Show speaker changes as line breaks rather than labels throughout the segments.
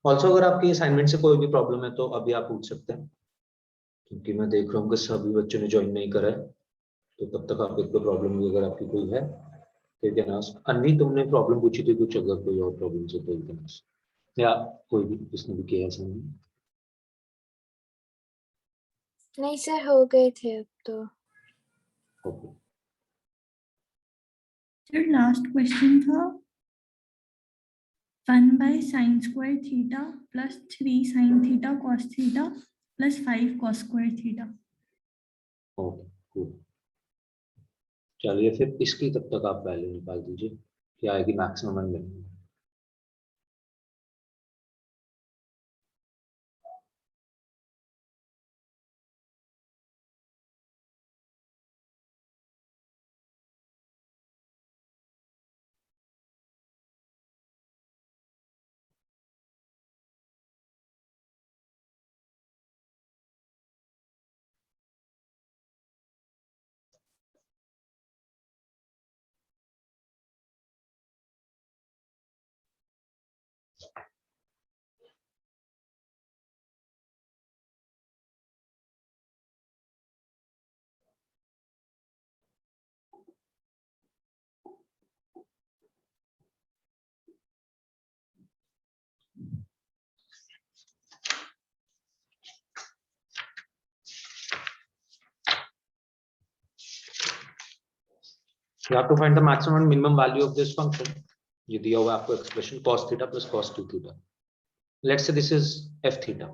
Also अगर आपकी assignment से कोई भी प्रॉब्लम है तो अभी आप पूछ सकते हैं, क्योंकि मैं देख रहा हूँ कि सभी बच्चों ने ज्वाइन नहीं करा है, तो तब तक आप एक प्रॉब्लम भी अगर आपकी कोई है तो यू कैन आस्क। अन्वी, तुमने प्रॉब्लम पूछी थी कुछ, अगर कोई और प्रॉब्लम है तो यू कैन आस्क, या कोई भी जिसने भी किया है।
नहीं सर, हो गए थे अब तो।
ओके,
सर लास्ट क्वेश्चन था 1/sin² theta plus 3 sin theta cos theta plus 5 cos² theta.
Okay, cool। चलिए फिर इसकी तब तक आप वैल्यू निकाल दीजिए, क्या आएगी maximum and minimum. You have to find the maximum and minimum value of this function. ये दिया हुआ आपको expression cos theta plus cos 2 theta. Let's say this is f theta.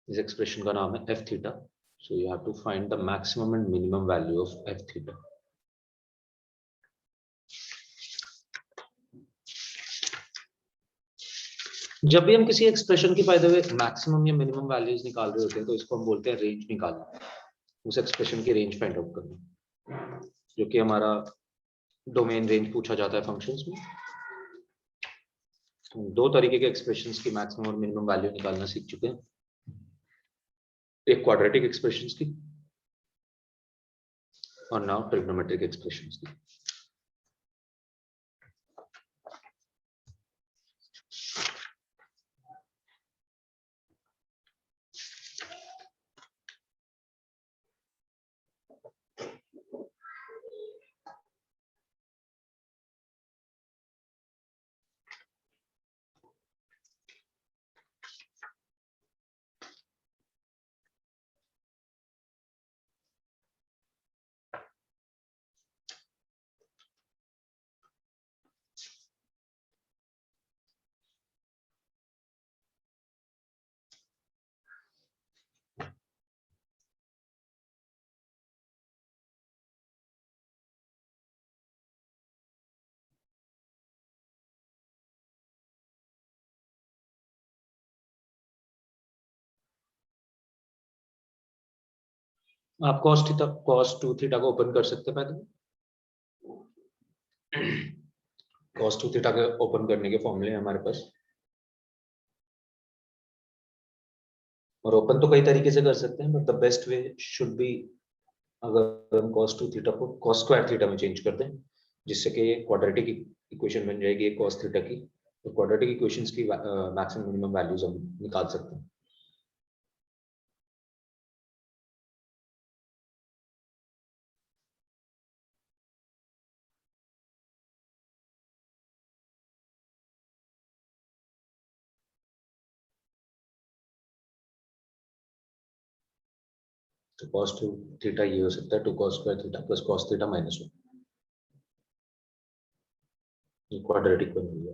इस एक्सप्रेशन का नाम है f theta. So you have to find the maximum and minimum value of f theta. जब भी हम किसी एक्सप्रेशन की बाय द वे मैक्सिमम या मिनिमम वैल्यूज निकाल रहे होते हैं तो इसको हम बोलते हैं रेंज निकालना, उस एक्सप्रेशन की रेंज फाइंड आउट करना, जो कि हमारा डोमेन रेंज पूछा जाता है फंक्शंस में। दो तरीके के एक्सप्रेशंस की मैक्सिमम और मिनिमम वैल्यू निकालना सीख चुके हैं, एक क्वाड्रेटिक एक्सप्रेशंस की और नाउ ट्रिग्नोमेट्रिक एक्सप्रेशंस की। आप cos 2 थीटा को ओपन कर सकते हैं पहले। cos 2 थीटा के ओपन करने के फॉर्मूले हैं हमारे पास, और ओपन तो कई तरीके से कर सकते हैं, but the best way should be अगर हम cos 2 थीटा को cos स्क्वायर थीटा में चेंज कर दें, जिससे कि क्वाड्रेटिक इक्वेशन बन जाएगी cos थीटा की, तो क्वाड्रेटिक इक्वेशंस की मैक्सिमम मिनिमम वैल्यूज हम निकाल सकते हैं। तो cos 2 थीटा ये हो सकता है 2 cos square theta plus cos theta minus 1, ये क्वाड्रेटिक बन गया।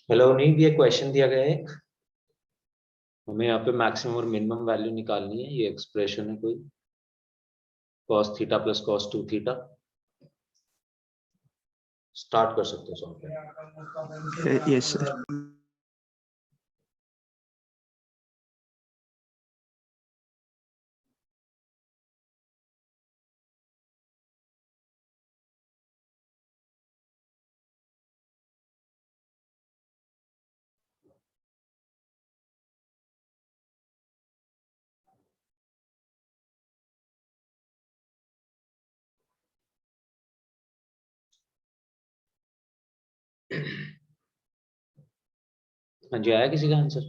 हेलो नहीं, ये क्वेश्चन दिया गया है, हमें यहाँ पे मैक्सिमम और मिनिमम वैल्यू निकालनी है। ये एक्सप्रेशन है कोई cos theta plus cos 2 theta. Start कर सकते हो सॉल्व।
Yes sir.
हाँ जी, आया किसी का आंसर?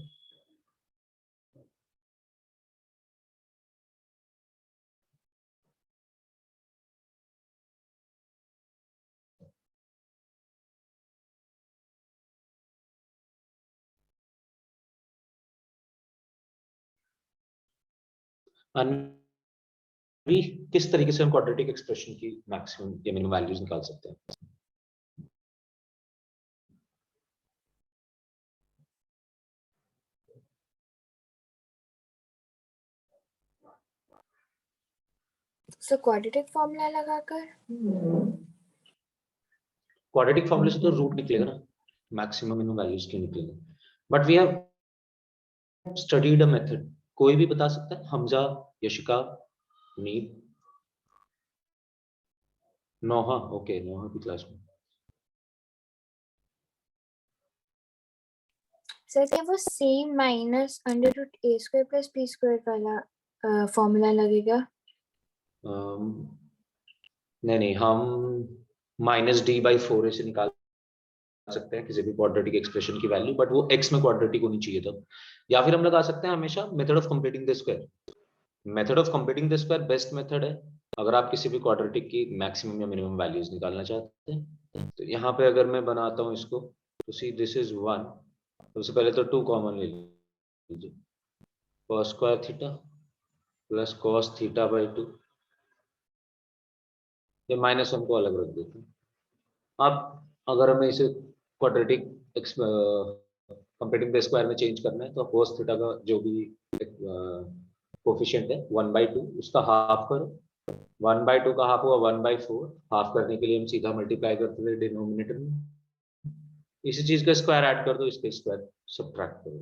अभी किस तरीके से हम क्वाड्रेटिक एक्सप्रेशन की मैक्सिमम या मिनिमम वैल्यूज निकाल सकते हैं?
सो क्वाड्रेटिक फॉर्मूला लगाकर
क्वाड्रेटिक फॉर्मूले से तो रूट निकलेगा ना, मैक्सिमम मिनिमम वैल्यूज क्यों निकलेगा? But we have studied a method. कोई भी बता सकता है? हमजा, यशिका, नीत, नोहा। ओके, नोहा की क्लास में।
सर क्या वो सेम माइनस अंडर रूट ए स्क्वायर प्लस बी स्क्वायर वाला फॉर्मूला लगेगा?
नहीं नहीं, हम -d/4 से निकाल सकते हैं किसी भी क्वाड्रेटिक एक्सप्रेशन की वैल्यू, बट वो x में क्वाड्रेटिक होनी चाहिए तब। या फिर हम लगा सकते हैं हमेशा method of completing the square. Method of completing the square best method है अगर आप किसी भी क्वाड्रेटिक की मैक्सिमम या मिनिमम वैल्यूज निकालना चाहते हैं। तो यहाँ पे अगर मैं बनाता हूँ इसको, तो सी दिस इज 1। सबसे पहले तो 2 कॉमन ले लीजिए, cos square theta plus cos थीटा/2, ये -1 को अलग रख देते हैं। अब अगर हमें इसे क्वाड्रेटिक कंप्लीटिंग द स्क्वायर में चेंज करना है, तो cos थीटा का जो भी कोफिशिएंट है 1/2, उसका हाफ करो। 1/2 का हाफ हुआ 1/4। हाफ करने के लिए हम सीधा मल्टीप्लाई करते थे डिनोमिनेटर में, इसी चीज का स्क्वायर ऐड कर दो, इसके स्क्वायर सब्ट्रैक्ट करो,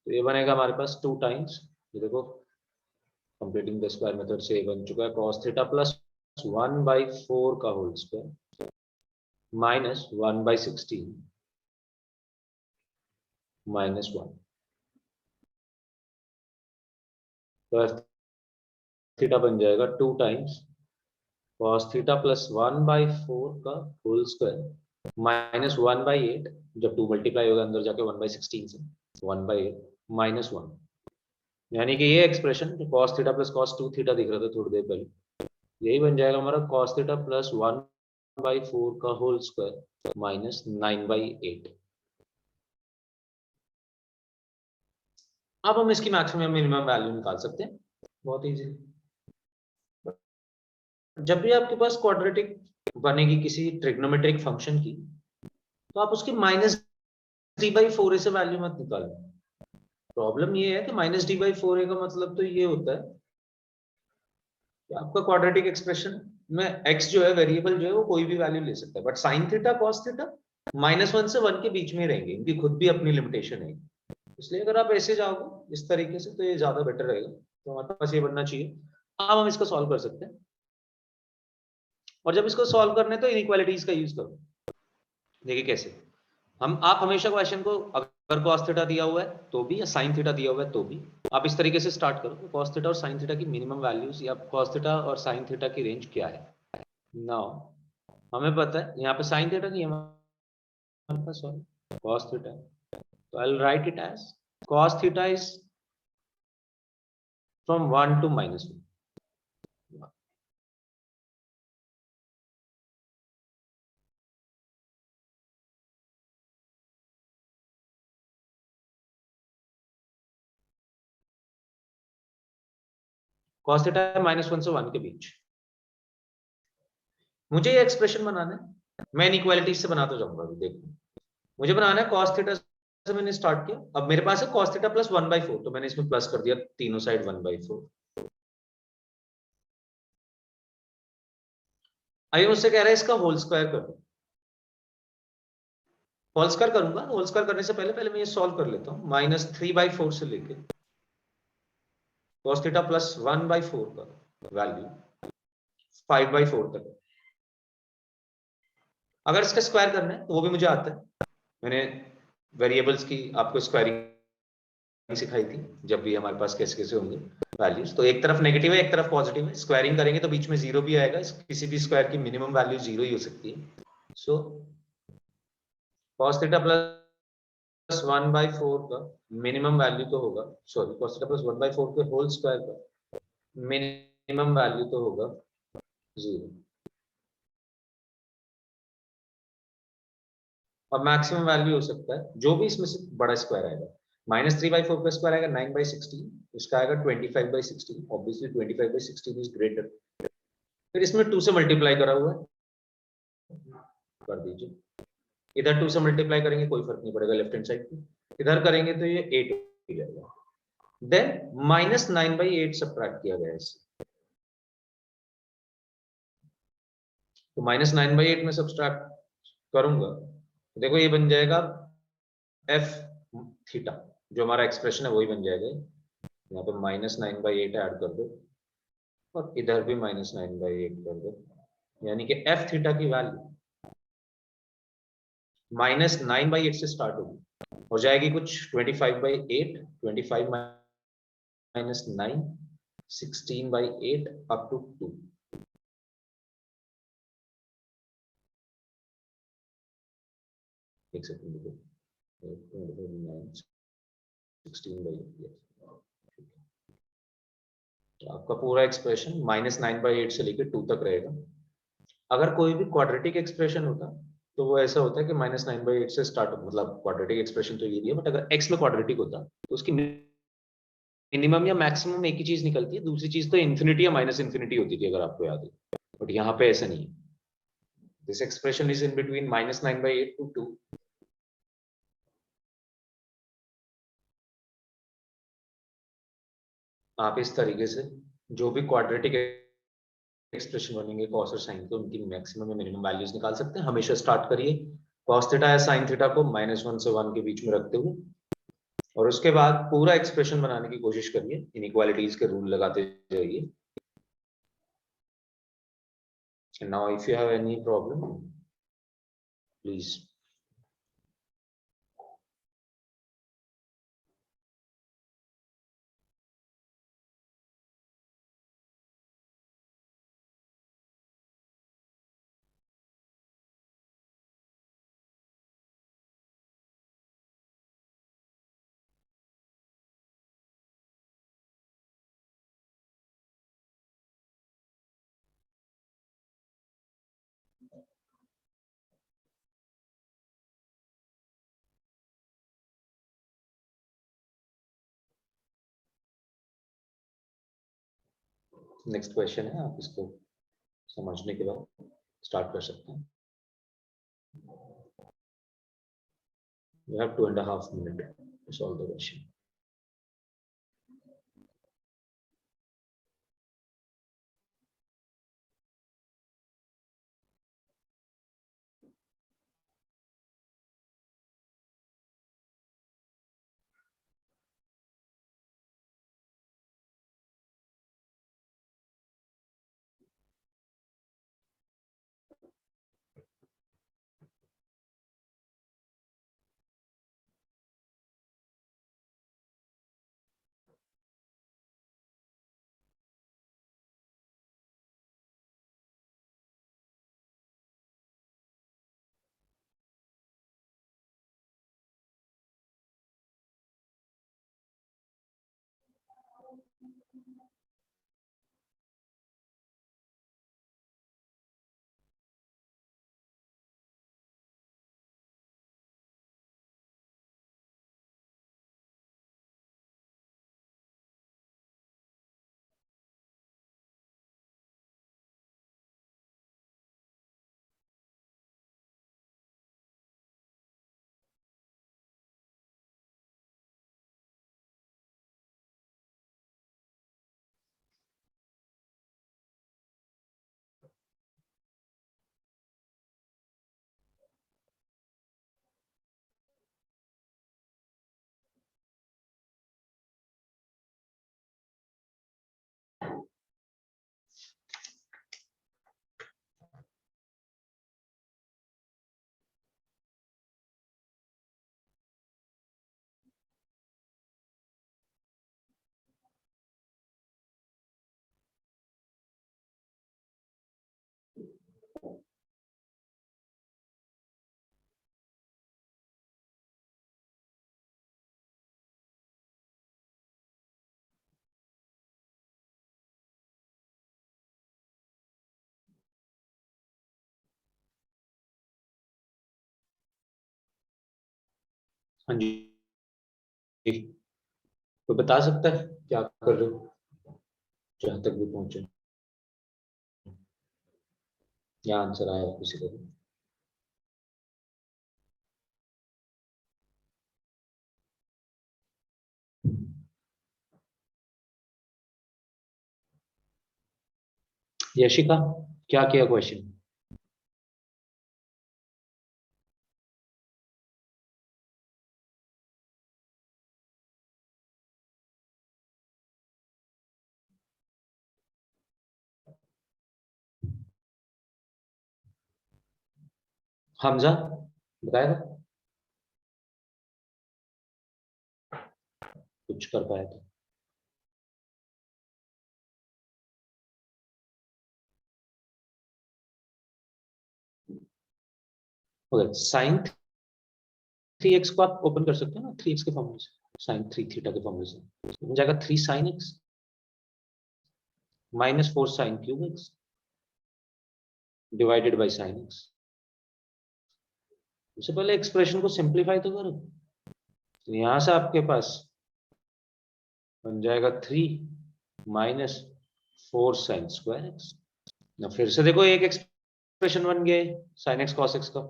तो ये बनेगा हमारे पास 2 टाइम्स। ये देखो कंप्लीटिंग द स्क्वायर मेथड से बन चुका है cos थीटा प्लस 1/4 का होल स्क्वायर माइनस 1/16 -1। तो थीटा बन जाएगा 2 टाइम्स cos थीटा प्लस 1/4 का होल स्क्वायर माइनस 1/8, जब 2 मल्टीप्लाई होगा अंदर जाके 1/16 से 1/8 -1। यानी कि ये एक्सप्रेशन जो cos theta plus cos 2 theta दिख रहा था थोड़ी देर पहले, यही बन जाएगा हमारा cos थीटा प्लस 1/4 का होल स्क्वायर माइनस 9/8। अब हम इसकी मैक्सिमम मिनिमम वैल्यू निकाल सकते हैं बहुत इजी। जब भी आपके पास क्वाड्रेटिक बनेगी किसी ट्रिग्नोमेट्रिक फंक्शन की, तो आप उसकी -d/4a से वैल्यू मत निकालना। प्रॉब्लम ये है कि -d/4a का मतलब तो ये होता है कि आपका क्वाड्रेटिक एक्सप्रेशन में x जो है वेरिएबल जो है वो कोई भी वैल्यू ले सकता है, but sin theta cos theta -1 से 1 के बीच में ही रहेंगे, इनकी खुद भी अपनी लिमिटेशन है। इसलिए अगर आप ऐसे जाओगे इस तरीके से तो ये ज्यादा बेटर रहेगा। तो हमारे पास ये बनना चाहिए। अब हम इसको सॉल्व कर सकते हैं, और जब इसको सॉल्व करने तो इनइक्वालिटीज का यूज करो। देखिए कैसे। आप हमेशा क्वेश्चन को अगर cos थीटा दिया हुआ है तो भी, या sin थीटा दिया हुआ है तो भी, आप इस तरीके से स्टार्ट करो cos थीटा और sin थीटा की मिनिमम वैल्यूज, या cos थीटा और sin थीटा की रेंज क्या है। नाउ हमें पता है यहाँ पे sin थीटा नहीं है हमारे पास, सॉरी cos थीटा। तो I will write it as cos theta is from 1 to -1। cos theta -1 से 1 के बीच। मुझे ये एक्सप्रेशन बनाना है, मैं इनइक्वालिटीज से बनाता जाऊंगा। अभी देखो, मुझे बनाना है cos थीटा से मैंने स्टार्ट किया, अब मेरे पास है cos थीटा प्लस 1/4, तो मैंने इसमें प्लस कर दिया तीनों साइड 1/4। आइए मुझसे कह रहा है इसका होल स्क्वायर कर दो। होल स्क्वायर करूंगा, होल स्क्वायर करने से पहले पहले मैं ये सॉल्व कर लेता हूं। -3/4 से लेके cos थीटा प्लस 1/4 का वैल्यू 5/4 तक। अगर इसका स्क्वायर करना है तो वो भी मुझे आता है, मैंने वेरिएबल्स की आपको स्क्वायरिंग सिखाई थी जब भी हमारे पास कैसे कैसे होंगे वैल्यूज, तो एक तरफ नेगेटिव है एक तरफ पॉजिटिव है, स्क्वायरिंग करेंगे तो बीच में जीरो भी आएगा, किसी भी स्क्वायर की मिनिमम वैल्यू जीरो ही हो सकती है। सो cos थीटा प्लस 1/4 का मिनिमम वैल्यू तो होगा, सॉरी cos थीटा प्लस 1/4 के होल स्क्वायर का मिनिमम वैल्यू तो होगा जीरो, और मैक्सिमम वैल्यू हो सकता है जो भी इसमें से बड़ा स्क्वायर आएगा। -3/4 का स्क्वायर आएगा 9/16, इसका आएगा 25/16, ऑब्वियसली 25/16 इज ग्रेटर। फिर इसमें 2 से मल्टीप्लाई करा हुआ है, कर दीजिए, इधर 2 से मल्टीप्लाई करेंगे कोई फर्क नहीं पड़ेगा लेफ्ट हैंड साइड पे, इधर करेंगे तो ये 8 हो जाएगा। देन -9/8 सब्ट्रैक्ट किया गया है इससे, तो -9/8 में सब्ट्रैक्ट करूंगा तो देखो ये बन जाएगा एफ थीटा, जो हमारा एक्सप्रेशन है वही बन जाएगा। यहाँ पे -9/8 ऐड कर दो और इधर भी -9/8 कर दो, यानी कि एफ थीटा की वैल्यू -9/8 से स्टार्ट होगी, हो जाएगी कुछ 25/8, 25 माइनस 9, 16/8 अप टू 2। एक सेकंड देखो, 9, 16/8, तो आपका पूरा एक्सप्रेशन -9/8 से लेकर 2 तक रहेगा। अगर कोई भी क्वाड्रेटिक एक्सप्रेशन होता तो वो ऐसा होता है कि -9/8 से स्टार्ट, मतलब क्वाड्रेटिक एक्सप्रेशन तो ये है, बट अगर x में क्वाड्रेटिक होता तो उसकी मिनिमम या मैक्सिमम एक ही चीज निकलती है, दूसरी चीज तो इन्फिनिटी या माइनस इन्फिनिटी होती थी अगर आपको याद है, बट यहाँ पे ऐसा नहीं है। This expression is in between -9/8 to 2। आप इस तरीके से जो भी क्वाड्रेटिक एक्सप्रेशन बनेंगे कॉस और साइन के, उनकी मैक्सिमम या मिनिमम वैल्यूज निकाल सकते हैं। हमेशा स्टार्ट करिए कॉस थीटा या साइन थीटा को -1 से 1 के बीच में रखते हुए, और उसके बाद पूरा एक्सप्रेशन बनाने की कोशिश करिए, इनइक्वालिटीज के रूल लगाते जाइए। Now if you have any problem please. Next question है, आप इसको समझने के बाद स्टार्ट कर सकते हैं। You have 2.5 minutes to solve the question. हाँ जी, तो बता सकता है क्या कर रहे हो, जहां तक भी पहुंचे, या आंसर आया किसी को भी? यशिका, क्या किया क्वेश्चन? हमजा बताएगा, कुछ कर पाया तो? ओके, साइन 3x को आप ओपन कर सकते हो ना, 3x के फॉर्मूले से, साइन 3 थीटा के फॉर्मूले से हो जाएगा 3 sine x minus 4 sine cube x divided by sine x। उससे पहले एक्सप्रेशन को सिंप्लीफाई तो करो। तो यहां से आपके पास बन जाएगा 3 माइनस 4 साइन स्क्वायर एक्स। ना फिर से देखो, एक एक्सप्रेशन बन गया साइन एक्स कॉस एक्स का।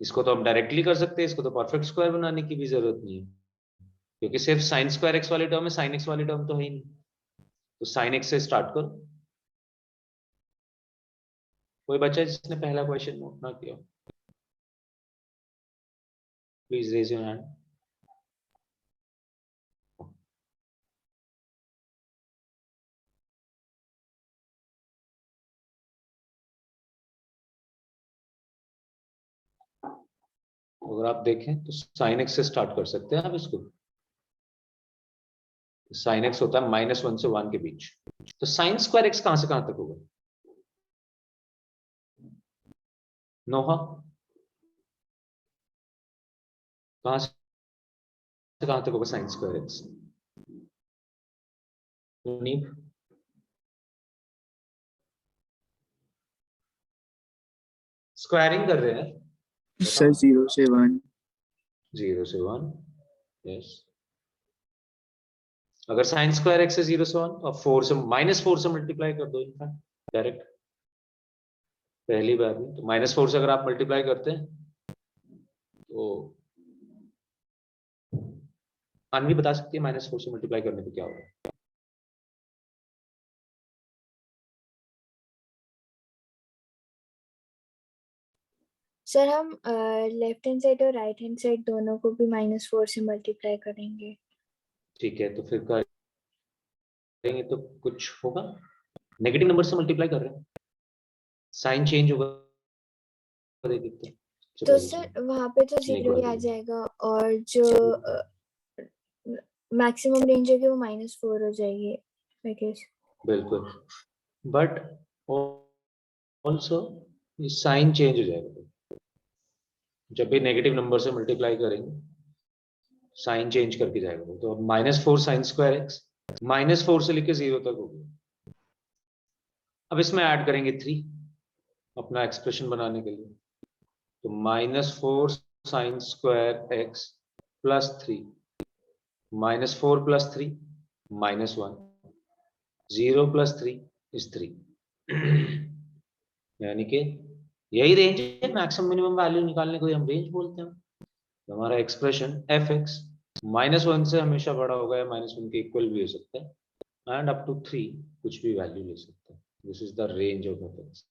इसको तो हम डायरेक्टली कर सकते हैं, इसको तो परफेक्ट स्क्वायर बनाने की भी जरूरत नहीं है, क्योंकि सिर्फ साइन स्क्वायर एक्स वाली टर्म है, साइन एक्स वाली टर्म तो है ही नहीं। तो साइन एक्स से स्टार्ट करो। कोई बच्चा जिसने पहला क्वेश्चन नोट ना किया, प्लीज रेज योर हैंड। अगर आप देखें तो साइन एक्स से स्टार्ट कर सकते हैं आप इसको। साइन एक्स होता है -1 से 1 के बीच। तो साइन स्क्वायर एक्स कहां से कहां तक होगा? नोहा, कहां से कहां तक होगा sine square x? Munib, squaring कर रहे हैं,
सर
बताओ।
0 से 1।
0 से 1, यस। अगर साइन स्क्वायर एक्स है 0 से 1, तो आप 4 से -4 से मल्टीप्लाई कर दो, इनफैक्ट डायरेक्ट पहली बार में। तो -4 से अगर आप मल्टीप्लाई करते हैं तो अन्वी बता सकती है -4 से मल्टीप्लाई करने पे क्या होगा?
सर हम लेफ्ट हैंड साइड और राइट हैंड साइड दोनों को भी -4 से मल्टीप्लाई करेंगे।
ठीक है, तो फिर करेंगे तो कुछ होगा। नेगेटिव नंबर से मल्टीप्लाई कर रहे हैं, साइन चेंज होगा, देखते हैं।
तो सर वहां पे तो
एक
0
बार
ही आ जाएगा, और जो मैक्सिमम रेंज होगी वो -4 हो जाएगी, आई गेस।
बिल्कुल, बट ऑल्सो साइन चेंज हो जाएगा। जब भी नेगेटिव नंबर से मल्टीप्लाई करेंगे साइन चेंज करके जाएगा। तो अब -4 साइन स्क्वायर एक्स, -4 से लेके 0 तक हो गया। अब इसमें ऐड करेंगे 3 अपना एक्सप्रेशन बनाने के लिए। तो -4 sign square x plus 3, -4 plus 3 -1, 0 plus 3 is 3। यानी कि यही रेंज है, मैक्सिमम मिनिमम वैल्यू निकालने को हम रेंज बोलते हैं। तो हमारा एक्सप्रेशन एफ एक्स -1 से हमेशा बड़ा होगा या -1 के इक्वल भी हो सकता है, एंड अप टू 3 कुछ भी वैल्यू ले सकते हैं। This is the range of F x.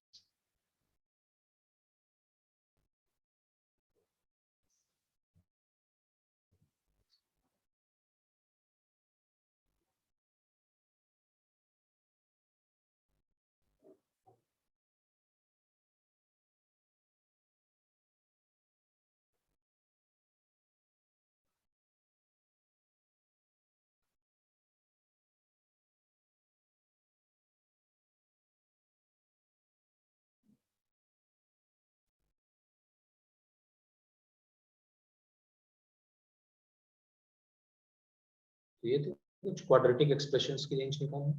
तो ये तो कुछ क्वाड्रेटिक एक्सप्रेशंस की रेंज निकालना।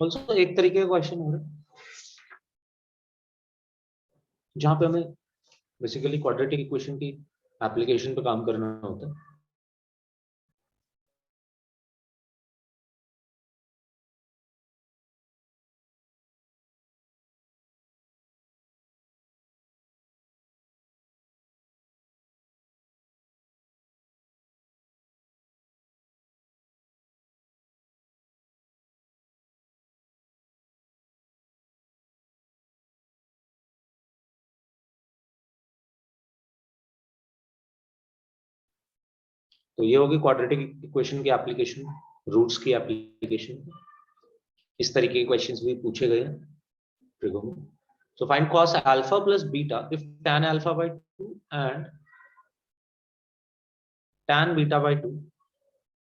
ऑल्सो एक तरीके का क्वेश्चन हो रहा है, जहाँ पे हमें बेसिकली क्वाड्रेटिक इक्वेशन की एप्लीकेशन पे काम करना होता है। तो ये होगी क्वाड्रेटिक इक्वेशन की एप्लीकेशन, रूट्स की एप्लीकेशन। इस तरीके के क्वेश्चंस भी पूछे गए हैं ट्रिगो में। So find cos alpha plus beta if tan alpha by 2 and tan beta by 2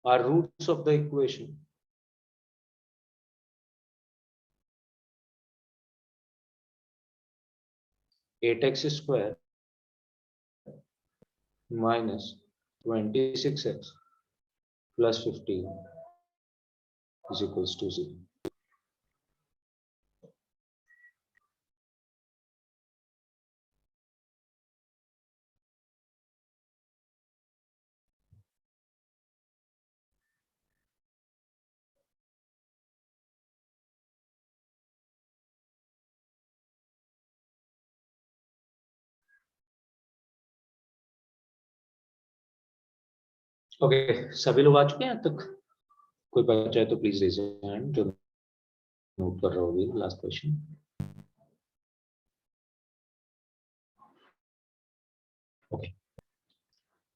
are roots of the equation eight x square minus 26x plus 15 is equals to 0. Okay, सभी लोग आ चुके हैं अब तक? कोई बचा है तो प्लीज रेज योर हैंड जो नोट कर रहा होगी लास्ट क्वेश्चन। ओके,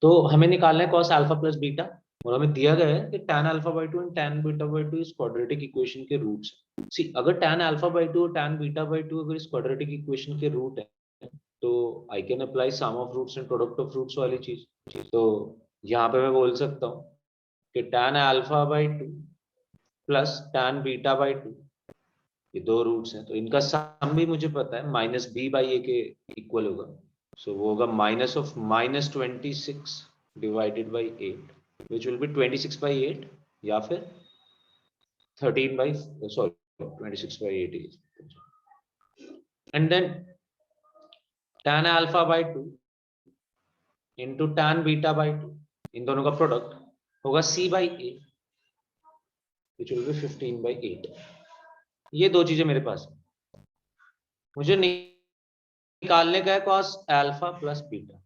तो हमें निकालना है cos अल्फा प्लस बीटा और हमें दिया गया है कि tan alpha by 2 and tan beta by 2 इस क्वाड्रेटिक इक्वेशन के रूट्स। सी अगर tan अल्फा बाई 2 और tan बीटा बाई 2 अगर इस क्वाड्रेटिक इक्वेशन के रूट है तो I can apply sum of roots and product of roots वाली चीज। तो यहाँ पे मैं बोल सकता हूँ कि tan alpha by 2 plus tan beta by 2 ये दो रूट्स हैं, तो इनका सम भी मुझे पता है माइनस बी बाई ए के इक्वल होगा। सो वो होगा minus of minus 26 divided by 8 which will be 26 by 8 या फिर 13 by 26 by 8 and then tan alpha by 2 into tan beta by 2 इन दोनों का प्रोडक्ट होगा c by a which will be 15 by 8। ये दो चीजें मेरे पास है, मुझे निकालने का है cos अल्फा प्लस बीटा।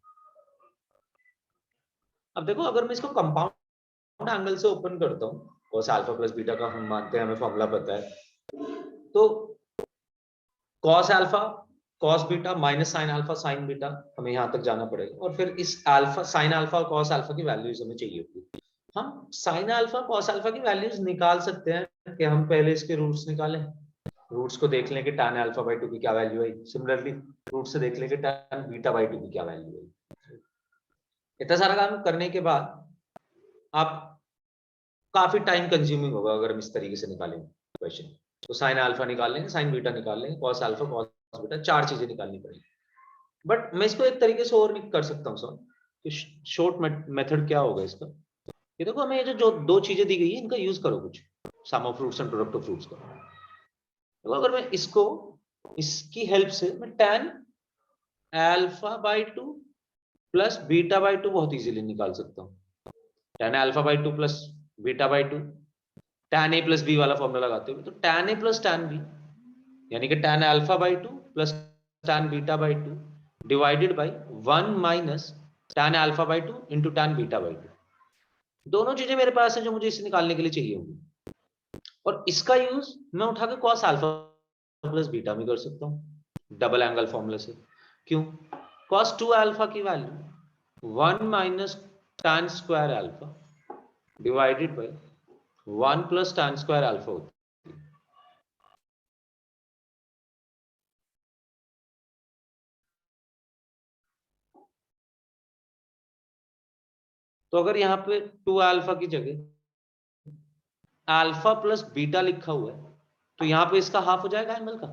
अब देखो अगर मैं इसको कंपाउंड एंगल से ओपन करता हूँ, cos अल्फा प्लस बीटा का हम मानते हैं, हमें फॉर्मूला पता है, तो cos alpha cos beta minus sin alpha sin beta हमें यहाँ तक जाना पड़ेगा और फिर इस अल्फा sin अल्फा और cos अल्फा की वैल्यूज हमें चाहिए होगी। हम sin अल्फा cos अल्फा की वैल्यूज निकाल सकते हैं कि हम पहले इसके रूट्स निकालें, रूट्स को देख लें कि tan अल्फा बाई 2 की क्या वैल्यू है, सिमिलरली रूट से देख लें कि tan बीटा बाई 2 की क्या वैल्यू है। इतना सारा काम करने के बाद आप काफी टाइम कंज्यूमिंग होगा अगर हम इस तरीके से निकालेंगे क्वेश्चन। तो साइन अल्फा निकाल लेंगे, साइन बीटा निकाल लेंगे, कॉस अल्फा कॉस बीटा, चार चीजें निकालनी पड़ेगी। बट मैं इसको एक तरीके से और नहीं कर सकता हूँ सर, कि शॉर्ट मेथड क्या होगा इसका। ये देखो हमें ये जो दो चीजें दी गई है इनका यूज करो कुछ, sum of fruits and product of fruits का। तो अगर मैं इसको इसकी हेल्प से मैं tan alpha by 2 plus beta by 2 बहुत इजीली निकाल सकता हूँ। tan alpha by 2 plus beta by 2 tan a plus b वाला फॉर्मूला लगाते हुए, तो tan a plus tan b यानी कि tan alpha by 2 plus tan beta by 2 divided by 1 minus tan alpha by 2 into tan beta by 2। दोनों चीजें मेरे पास है जो मुझे इसे निकालने के लिए चाहिए होंगी, और इसका यूज मैं उठा के cos अल्फा प्लस बीटा में कर सकता हूँ डबल एंगल फॉर्मूला से। क्यों? cos 2 अल्फा की value 1 minus tan square alpha divided by 1 plus tan square alpha होती है। तो अगर यहाँ पे 2 अल्फा की जगह अल्फा प्लस बीटा लिखा हुआ है तो यहाँ पे इसका हाफ हो जाएगा एंगल का,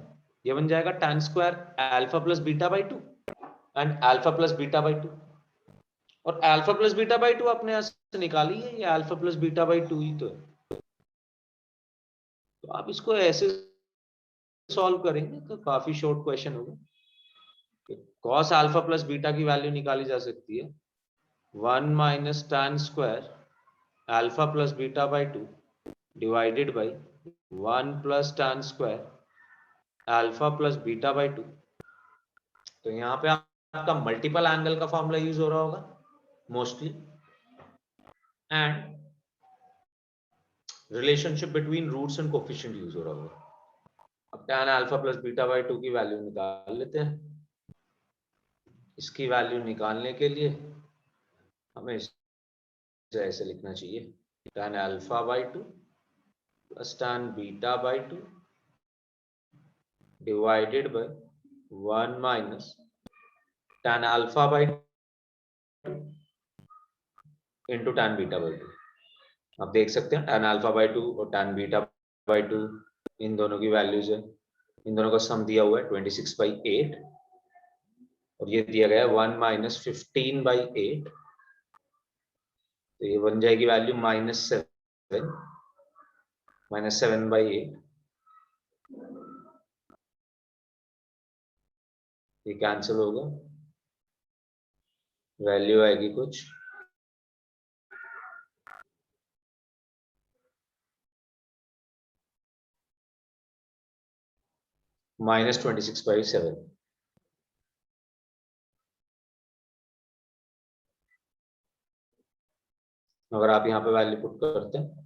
ये बन जाएगा tan square alpha plus beta by 2 and alpha plus beta by 2। और अल्फा प्लस बीटा बाई 2 आपने ऐसे निकाली है, ये अल्फा प्लस बीटा बाई 2 ही तो है। तो आप इसको ऐसे सॉल्व करेंगे तो काफी शॉर्ट क्वेश्चन होगा। cos अल्फा प्लस बीटा की वैल्यू निकाली जा सकती है 1 minus tan square alpha plus beta by 2 divided by 1 plus tan square alpha plus beta by 2। तो यहाँ पे आपका मल्टीपल एंगल का फॉर्मूला यूज हो रहा होगा mostly, and relationship between roots and coefficient use हो रहा होगा। अब tan alpha plus beta by 2 की वैल्यू निकाल लेते हैं। इसकी वैल्यू निकालने के लिए हमें इसे ऐसे लिखना चाहिए tan alpha by 2 plus tan beta by 2 divided by 1 minus tan alpha by 2 into tan beta by 2। आप देख सकते हैं tan अल्फा बाई 2 और tan बीटा बाई 2 इन दोनों की वैल्यूज है, इन दोनों का सम दिया हुआ है 26/8 और ये दिया गया है 1 माइनस 15/8। तो ये बन जाएगी वैल्यू -7/8। ये कैंसिल होगा, वैल्यू आएगी कुछ -26/7। अगर आप यहाँ पे वैल्यू पुट करते हैं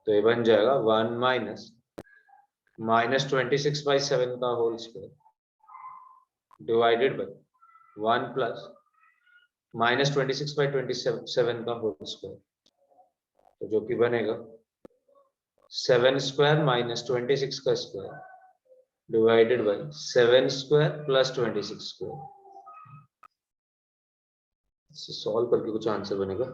तो ये बन जाएगा 1 माइनस -26/7 का whole square divided by 1 plus -26/27 का होल स्क्वायर, तो जो कि बनेगा 7 स्क्वायर माइनस 26 का square divided bye 7 square plus 26 square. इसे सॉल्व करके कुछ आंसर बनेगा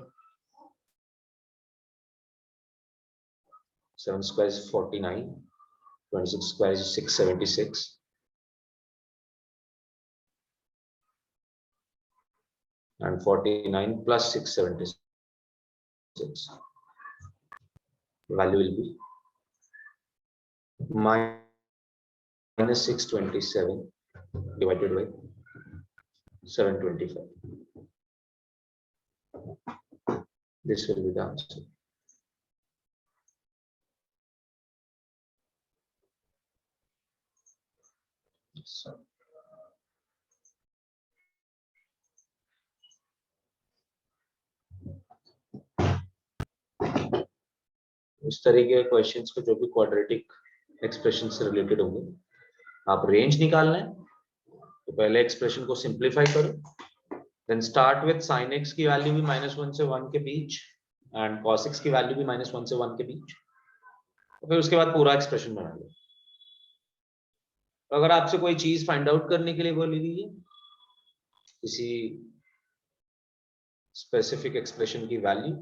7 square is 49, 26 square is 676, and 49 plus 676 value will be minus 627 divided by 725. This will be the answer. So, इस तरीके के क्वेश्चंस को जो भी क्वाड्रेटिक एक्सप्रेशन से रिलेटेड होंगे, आप रेंज निकालना है तो पहले एक्सप्रेशन को सिंप्लीफाई करो, then start with sin x की वैल्यू भी -1 से 1 के बीच एंड cos x की वैल्यू भी -1 से 1 के बीच, और फिर उसके बाद पूरा एक्सप्रेशन बना लो। तो अगर आपसे कोई चीज फाइंड आउट करने के लिए बोली गई है किसी स्पेसिफिक एक्सप्रेशन की वैल्यू,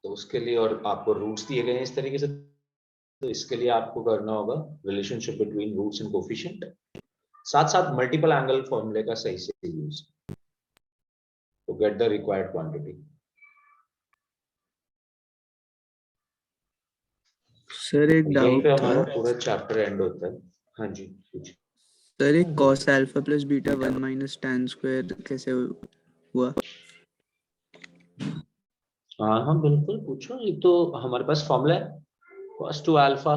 तो उसके लिए और आपको रूट्स दिए गए हैं इस तरीके से, तो इसके लिए आपको करना होगा relationship between roots and coefficient, साथ साथ मल्टीपल एंगल फॉर्मूले का सही से use to get the required quantity.
Sir एक
यहीं
डाउट
पे
था
हमारा पूरा चैप्टर एंड होता है। हाँ जी कुछ
सर, एक cos alpha plus beta 1 minus tan square कैसे हुआ?
हाँ हाँ बिल्कुल पूछो, ये तो हमारे पास फॉर्मूला है cos 2 अल्फा,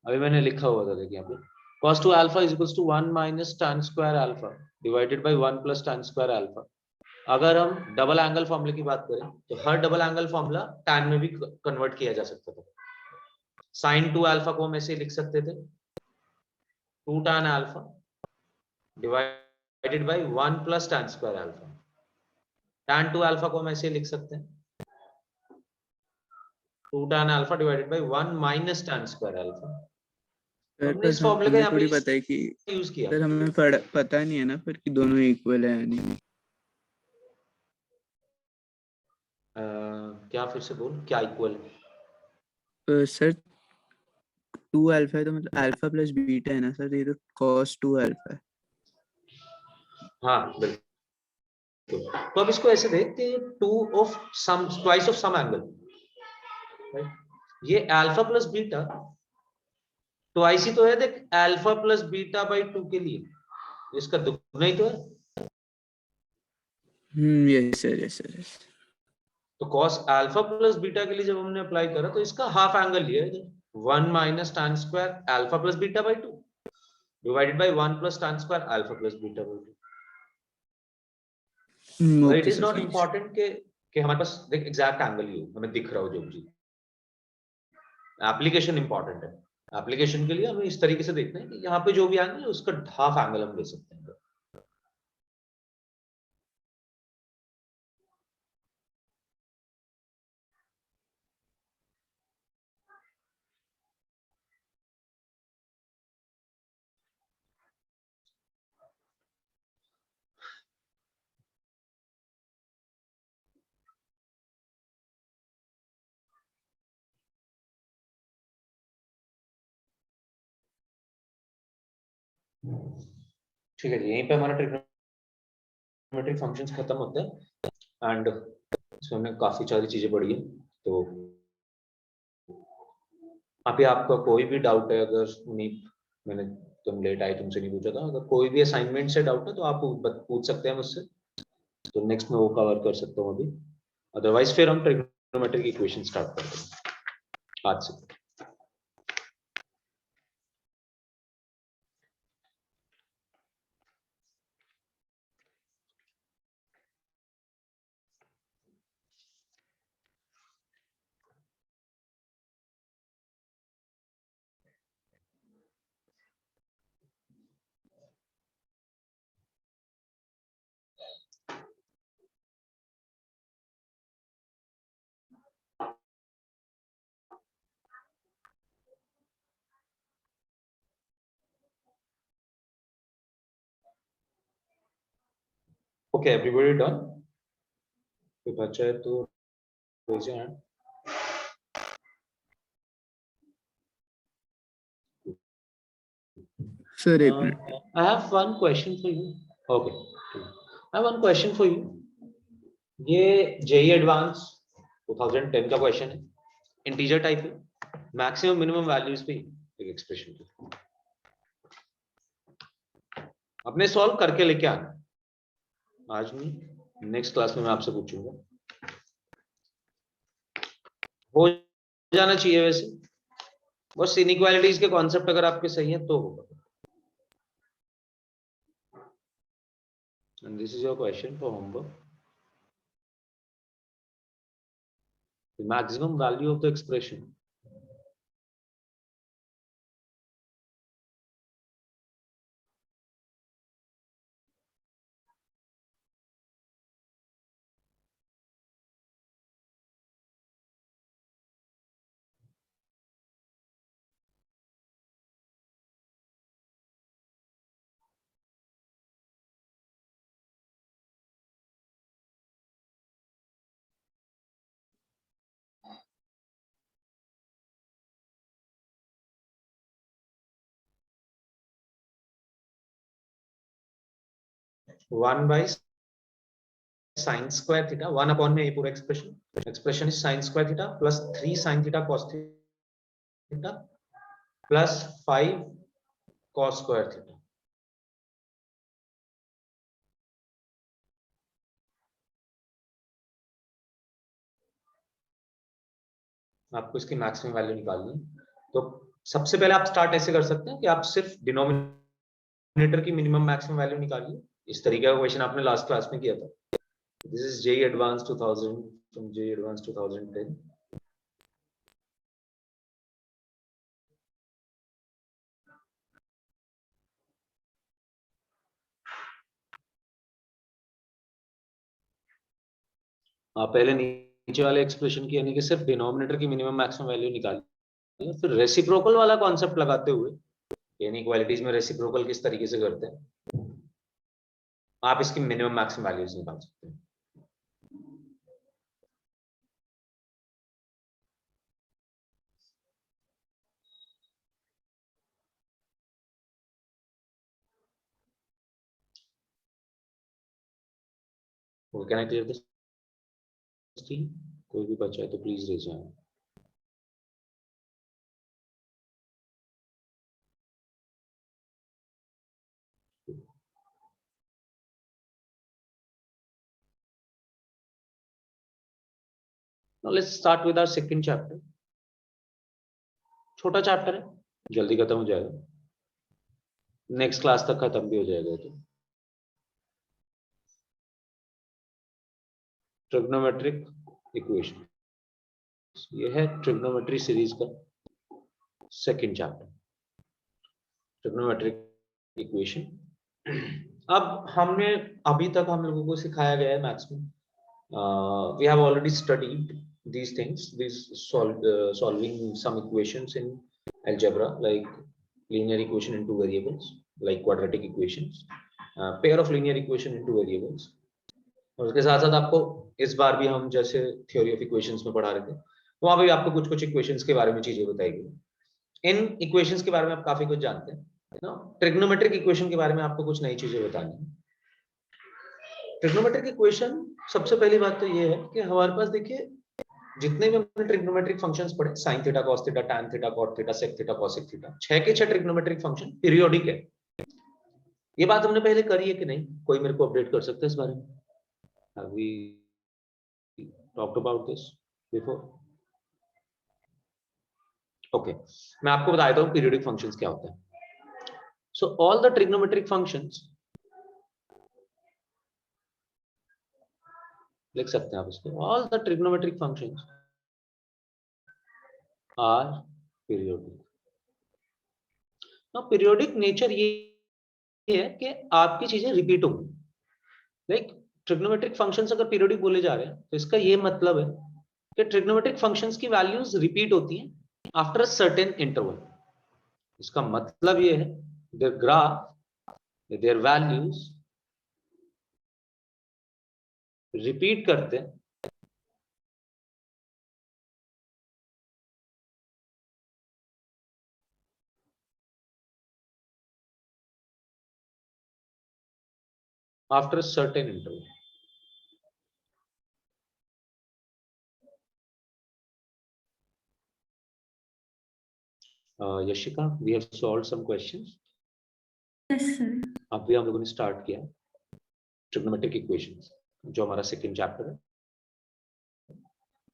अभी मैंने लिखा हुआ था, देखिए यहाँ पे cos 2 alpha is equals to 1 minus tan square alpha divided by 1 plus tan square alpha. अगर हम डबल एंगल फॉर्मूले की बात करें तो हर डबल एंगल फॉर्मूला tan में भी कन्वर्ट किया जा सकता था। sin 2 अल्फा को हम ऐसे लिख सकते थे 2 tan alpha divided by 1 plus tan square alpha. tan 2 alpha को हम ऐसे लिख सकते हैं 2 tan alpha divided by 1 minus tan square alpha.
Sir
हमने इस
बस
फॉर्मूले का
हमें
यहाँ पे
थोड़ी पता है कि
यूज किया।
सर हमें पता नहीं है ना फिर कि दोनों इक्वल है या नहीं।
क्या फिर से बोल, क्या इक्वल?
सर 2 अल्फा है तो मतलब अल्फा प्लस बीटा है ना सर, ये तो cos 2 अल्फा है।
हाँ बिल्कुल, तो अब इसको ऐसे देख कि 2 of some twice of some angle, ये अल्फा प्लस बीटा तो आईसी तो है देख अल्फा प्लस बीटा बाई 2 के लिए, इसका दुगना ही तो है।
Yes sir, yes sir, yes.
तो cos अल्फा प्लस बीटा के लिए जब हमने अप्लाई करा तो इसका हाफ एंगल लिया है, 1 minus tan square alpha plus beta by 2 divided by 1 plus tan square alpha plus beta by 2। It
okay
is
sir,
not
समझ।
इम्पोर्टेंट कि हमारे पास देख एग्जैक्ट एंगल ही हो, हमें दिख रहा हो जो भी, एप्लीकेशन इंपॉर्टेंट है। एप्लीकेशन के लिए हमें इस तरीके से देखना है कि यहाँ पे जो भी एंगल है उसका हाफ एंगल हम ले सकते हैं। ठीक है जी, यहीं पे हमारा ट्रिग्नोमेट्रिक फंक्शंस खत्म होते हैं एंड इसमें हमने काफी सारी चीजें पढ़ी है। तो अभी आपका कोई भी डाउट है, अगर मैंने तुम लेट आए तुमसे नहीं पूछा था, अगर कोई भी असाइनमेंट से डाउट है तो आप पूछ सकते हैं मुझसे, तो नेक्स्ट में वो कवर कर सकता हूँ अभी। अदरवाइज फिर हम ट्रिग्नोमेट्रिक इक्वेशन स्टार्ट करते हैं आज से। Okay, everybody done? कोई बच्चा है तो raise your hand.
सर एक minute.
I have one question for you. Okay. I have one question for you. ये जेई एडवांस 2010 का क्वेश्चन है, इंटीजर टाइप है, मैक्सिमम मिनिमम वैल्यूज पे एक एक्सप्रेशन की अपने सॉल्व करके लेके आना, आज नहीं, नेक्स्ट क्लास में मैं आपसे पूछूंगा। हो जाना चाहिए वैसे, बस इनइक्वालिटीज के कॉन्सेप्ट अगर आपके सही है तो होगा। And this is your question for homework. The maximum value of the expression. One by sine square theta, one upon में ये पूरा expression is sine square theta plus 3 sign theta cos theta plus 5 cos square theta. आपको इसकी maximum value निकालनी है, तो सबसे पहले आप स्टार्ट ऐसे कर सकते हैं कि आप सिर्फ डिनोमिनेटर की मिनिमम मैक्सिमम वैल्यू निकालिए। इस तरीके का क्वेश्चन आपने लास्ट क्लास में किया था। This is JEE advance 2000 from JEE advance 2010। आप पहले नीचे वाले एक्सप्रेशन की यानी कि सिर्फ डिनोमिनेटर की मिनिमम मैक्सिमम वैल्यू निकालिए, फिर रेसिप्रोकल वाला कॉन्सेप्ट लगाते हुए इनइक्वालिटीज में रेसिप्रोकल किस तरीके से करते हैं, आप इसकी मिनिमम मैक्सिमम वैल्यूज निकाल सकते हैं। Can I clear this? कोई भी बच्चा है तो please raise hand. Now let's start with our second chapter. छोटा चैप्टर है, जल्दी खत्म हो जाएगा, नेक्स्ट क्लास तक खत्म भी हो जाएगा। तो ट्रिग्नोमेट्रिक इक्वेशन, ये है ट्रिग्नोमेट्री सीरीज का सेकंड चैप्टर, ट्रिग्नोमेट्रिक इक्वेशन। अब हमने अभी तक हम लोगों को सिखाया गया है मैथ्स में, we have already studied these things, solving some equations in algebra, like linear equation into variables, like quadratic equations, pair of linear equation into variables। और उसके साथ साथ आपको इस बार भी हम जैसे थ्योरी ऑफ इक्वेशंस में पढ़ा रहे थे, वहां पे भी आपको कुछ कुछ इक्वेशंस के बारे में चीजें बताई गई। इन इक्वेशंस के बारे में आप काफी कुछ जानते हैं ना। ट्रिग्नोमेट्रिक इक्वेशन के बारे में आपको कुछ नई चीजें बतानी है। ट्रिग्नोमेट्रिक इक्वेशन, सबसे पहली बात तो ये है कि हमारे पास देखिए जितने भी हमने ट्रिग्नोमेट्रिक फंक्शंस पढ़े, sine theta, cos theta, tan theta, cot theta, sec theta, cosec theta, 6 के 6 ट्रिग्नोमेट्रिक फंक्शन पीरियोडिक है। ये बात हमने पहले करी है कि नहीं? कोई मेरे को अपडेट कर सकता है इस बारे में? Have we talked about this before? Okay, मैं आपको बता देता हूँ पीरियोडिक फंक्शंस क्या होता है। So all the trigonometric functions, लिख सकते हैं आप इसको, all the trigonometric functions are periodic। now periodic nature ये है कि आपकी चीजें रिपीट होंगी। लाइक ट्रिग्नोमेट्रिक फंक्शंस अगर पीरियोडिक बोले जा रहे हैं तो इसका ये मतलब है कि ट्रिग्नोमेट्रिक फंक्शंस की वैल्यूज रिपीट होती हैं आफ्टर अ सर्टेन इंटरवल। इसका मतलब ये है their graph, their values repeat करते हैं after a certain interval। Yashika, we have solved some questions।
Yes, sir.
अभी हम लोगों ने स्टार्ट किया ट्रिग्नोमेट्रिक इक्वेशंस, जो हमारा सेकंड चैप्टर है।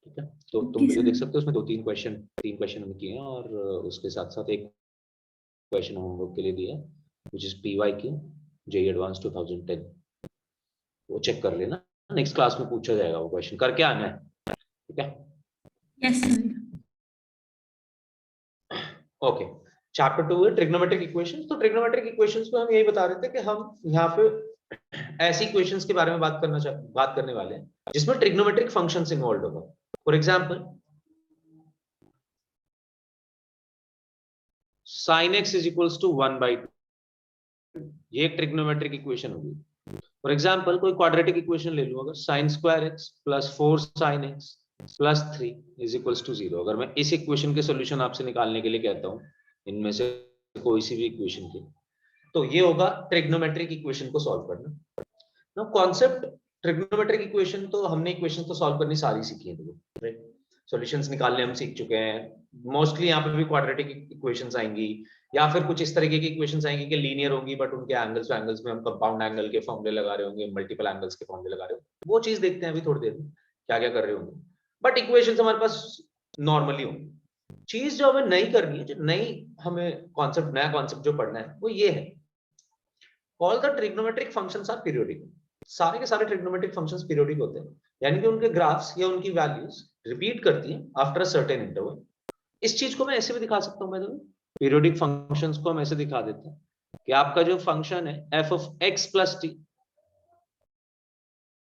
ठीक है, तो तुम
Okay,
वीडियो देख
sir.
सकते हो, उसमें तीन क्वेश्चन हमने किए हैं, और उसके साथ साथ एक क्वेश्चन हम लोग के लिए दिया है which is PYQ JEE advance 2010। वो चेक कर लेना, नेक्स्ट क्लास में पूछा जाएगा वो क्वेश्चन, करके आना है। ठीक है,
Yes, sir.
ओके। चैप्टर 2 है ट्रिग्नोमेट्रिक इक्वेशंस। तो ट्रिग्नोमेट्रिक इक्वेशंस में हम यही बता रहे थे कि हम यहाँ पे ऐसी इक्वेशंस के बारे में बात करने वाले हैं जिसमें ट्रिग्नोमेट्रिक फंक्शंस इन्वॉल्व होगा। For example sin x is equals to 1/2, ये एक ट्रिग्नोमेट्रिक इक्वेशन होगी। फॉर एग्जांपल कोई क्वाड्रेटिक इक्वेशन ले लूं, अगर sin square x plus 4 sin x plus 3 is equals to 0। अगर मैं इस इक्वेशन के सॉल्यूशन आपसे निकालने के लिए कहता हूं, इनमें से कोई सी भी इक्वेशन की, तो ये होगा ट्रिग्नोमेट्रिक इक्वेशन को सॉल्व करना। ना कॉन्सेप्ट ट्रिग्नोमेट्रिक इक्वेशन, तो हमने इक्वेशन तो सॉल्व करनी सारी सीखी है, राइट? सॉल्यूशंस निकालने हम सीख चुके हैं। मोस्टली यहाँ पे भी क्वाड्रेटिक इक्वेशंस आएंगी, या फिर कुछ इस तरीके की इक्वेशंस आएंगी कि लीनियर होंगी बट उनके एंगल्स में हम कंपाउंड एंगल के फॉर्मूले लगा रहे होंगे, मल्टीपल एंगल्स के फॉर्मूले लगा रहे होंगे। वो चीज देखते हैं अभी थोड़ी देर में क्या क्या कर रहे होंगे, बट इक्वेशंस हमारे पास नॉर्मली होंगी। चीज जो हमें नई करनी है, जो नई हमें कॉन्सेप्ट, नया कॉन्सेप्ट जो पढ़ना है, वो ये है, all the trigonometric functions are periodic. सारे के सारे ट्रिग्नोमेट्रिक फंक्शंस पीरियोडिक होते हैं, यानी कि उनके ग्राफ्स या उनकी वैल्यूज रिपीट करती हैं आफ्टर अ सर्टेन इंटरवल। इस चीज को मैं ऐसे भी दिखा सकता हूं, मैं पीरियोडिक फंक्शंस को हम ऐसे दिखा देते हैं कि आपका जो फंक्शन है f of x plus t,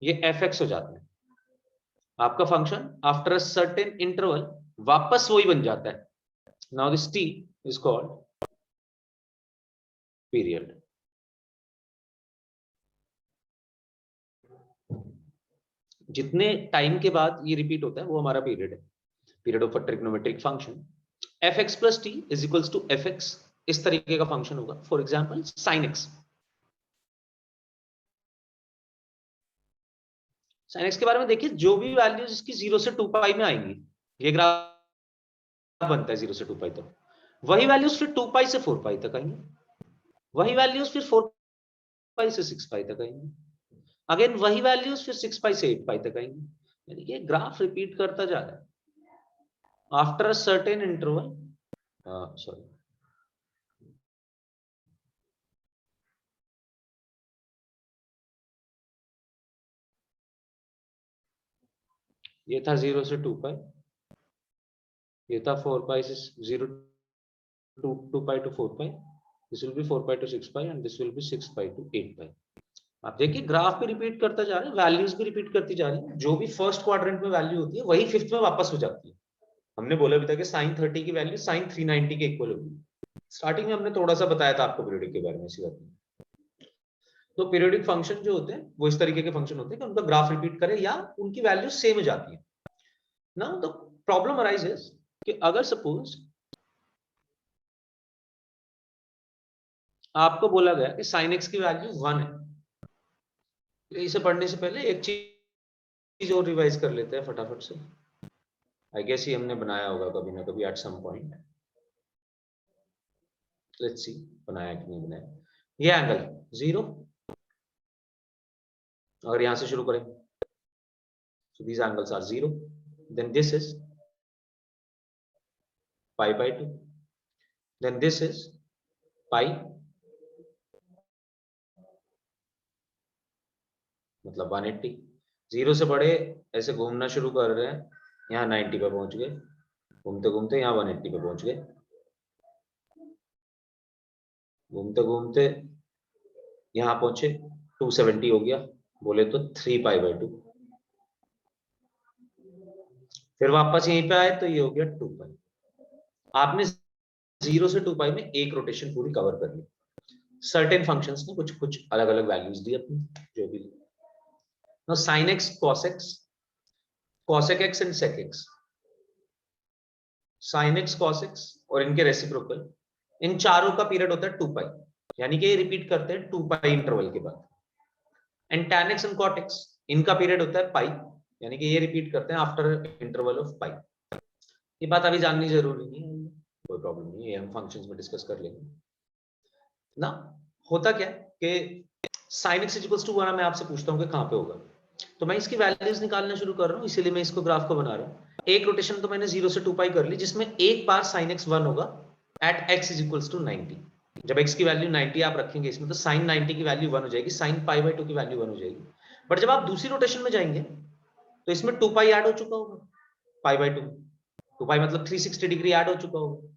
ये fx हो जाता है। आपका function after a certain interval वापस वही बन जाता है। Now this t is called period. जितने टाइम के बाद ये रिपीट होता है वो हमारा पीरियड है, period of a trigonometric function. fx plus t is equals to fx, इस तरीके का फंक्शन होगा। For example sin x, sin x के बारे में देखिए, जो भी वैल्यूज इसकी 0 से 2 पाई में आएंगी, ये ग्राफ बनता है 0 से 2 पाई तक, वही वैल्यूज फिर 2 पाई से 4 पाई तक आएंगी, वही वैल्यूज फिर 4 पाई से 6 पाई तक आएंगी, अगेन वही वैल्यूज फिर 6 पाई से 8 पाई तक आएंगी। यानी कि ग्राफ रिपीट करता जा रहा है after a certain interval. Sorry, ये था 0 से 2 पाई, ये था 4 पाई से 0 2 pi to 4 pi, this will be 4 pi to 6 pi and this will be 6 pi to 8 pi. आप देखिए ग्राफ भी रिपीट करता जा रहा है, वैल्यूज भी रिपीट करती जा रही है, जो भी फर्स्ट क्वाड्रेंट में वैल्यू होती है वही फिफ्थ में वापस हो जाती है। हमने बोला भी था कि sin 30 की वैल्यू sin 390 के इक्वल होगी। स्टार्टिंग में हमने थोड़ा सा बताया था आपको पीरियोडिक के बारे में, इसी बात में। तो पीरियोडिक फंक्शन जो होते हैं वो इस तरीके के फंक्शन होते हैं कि उनका ग्राफ रिपीट करे या उनकी वैल्यू सेम हो जाती है ना। तो प्रॉब्लम अराइजेस कि अगर सपोज आपको बोला गया कि sin x की वैल्यू 1 है, तो इसे पढ़ने से पहले एक चीज और रिवाइज कर लेते हैं फटाफट से। आई गेस ये हमने बनाया होगा कभी ना कभी at some point. Let's see बनाया कि नहीं बनाया। ये एंगल 0, अगर यहां से शुरू करें so these angles are 0, then this is pi by 2, then this is pi, मतलब 180। 0 से बड़े ऐसे घूमना शुरू कर रहे हैं, यहाँ 90 पे पहुंच गए, घूमते घूमते यहाँ 180 पे पहुंच गए, घूमते घूमते यहाँ पहुंचे 270 हो गया, बोले तो 3 पाई बाई 2। फिर वापस यहीं पे आए तो ये हो गया 2 पाई। आपने 0 से 2 पाई में एक रोटेशन पूरी कवर कर ली। सर्टेन फंक्शंस ने कुछ कुछ अलग अलग वैल्यूज दी अपनी, जो भी। Now sin x, cos x, cosec x and sec x, sin x, cos x और इनके रेसिप्रोकल, इन चारों का पीरियड होता है 2 पाई, यानी कि ये रिपीट करते हैं 2 पाई इंटरवल के बाद। And tan x and cot x, इनका पीरियड होता है पाई, यानी कि ये रिपीट करते हैं आफ्टर इंटरवल ऑफ पाई। ये बात अभी जाननी जरूरी नहीं है, कोई प्रॉब्लम नहीं है, ये हम फंक्शंस में डिस्कस कर लेंगे ना। होता क्या कि sin x इक्वल्स टू 1 मैं आपसे पूछता हूँ कि कहाँ पे होगा, तो मैं इसकी वैल्यूज निकालना शुरू कर रहा हूँ, इसीलिए मैं इसको ग्राफ को बना रहा हूँ। एक रोटेशन तो मैंने 0 से 2 पाई कर ली, जिसमें एक बार sin x 1 होगा at x is equals to 90। जब x की वैल्यू 90 आप रखेंगे इसमें, तो sin 90 की वैल्यू 1 हो जाएगी, sin पाई बाई 2 की वैल्यू 1 हो जाएगी। बट जब आप दूसरी रोटेशन में जाएंगे तो इसमें 2 पाई ऐड हो चुका होगा, पाई बाई 2, 2 पाई मतलब 360 डिग्री ऐड हो चुका होगा।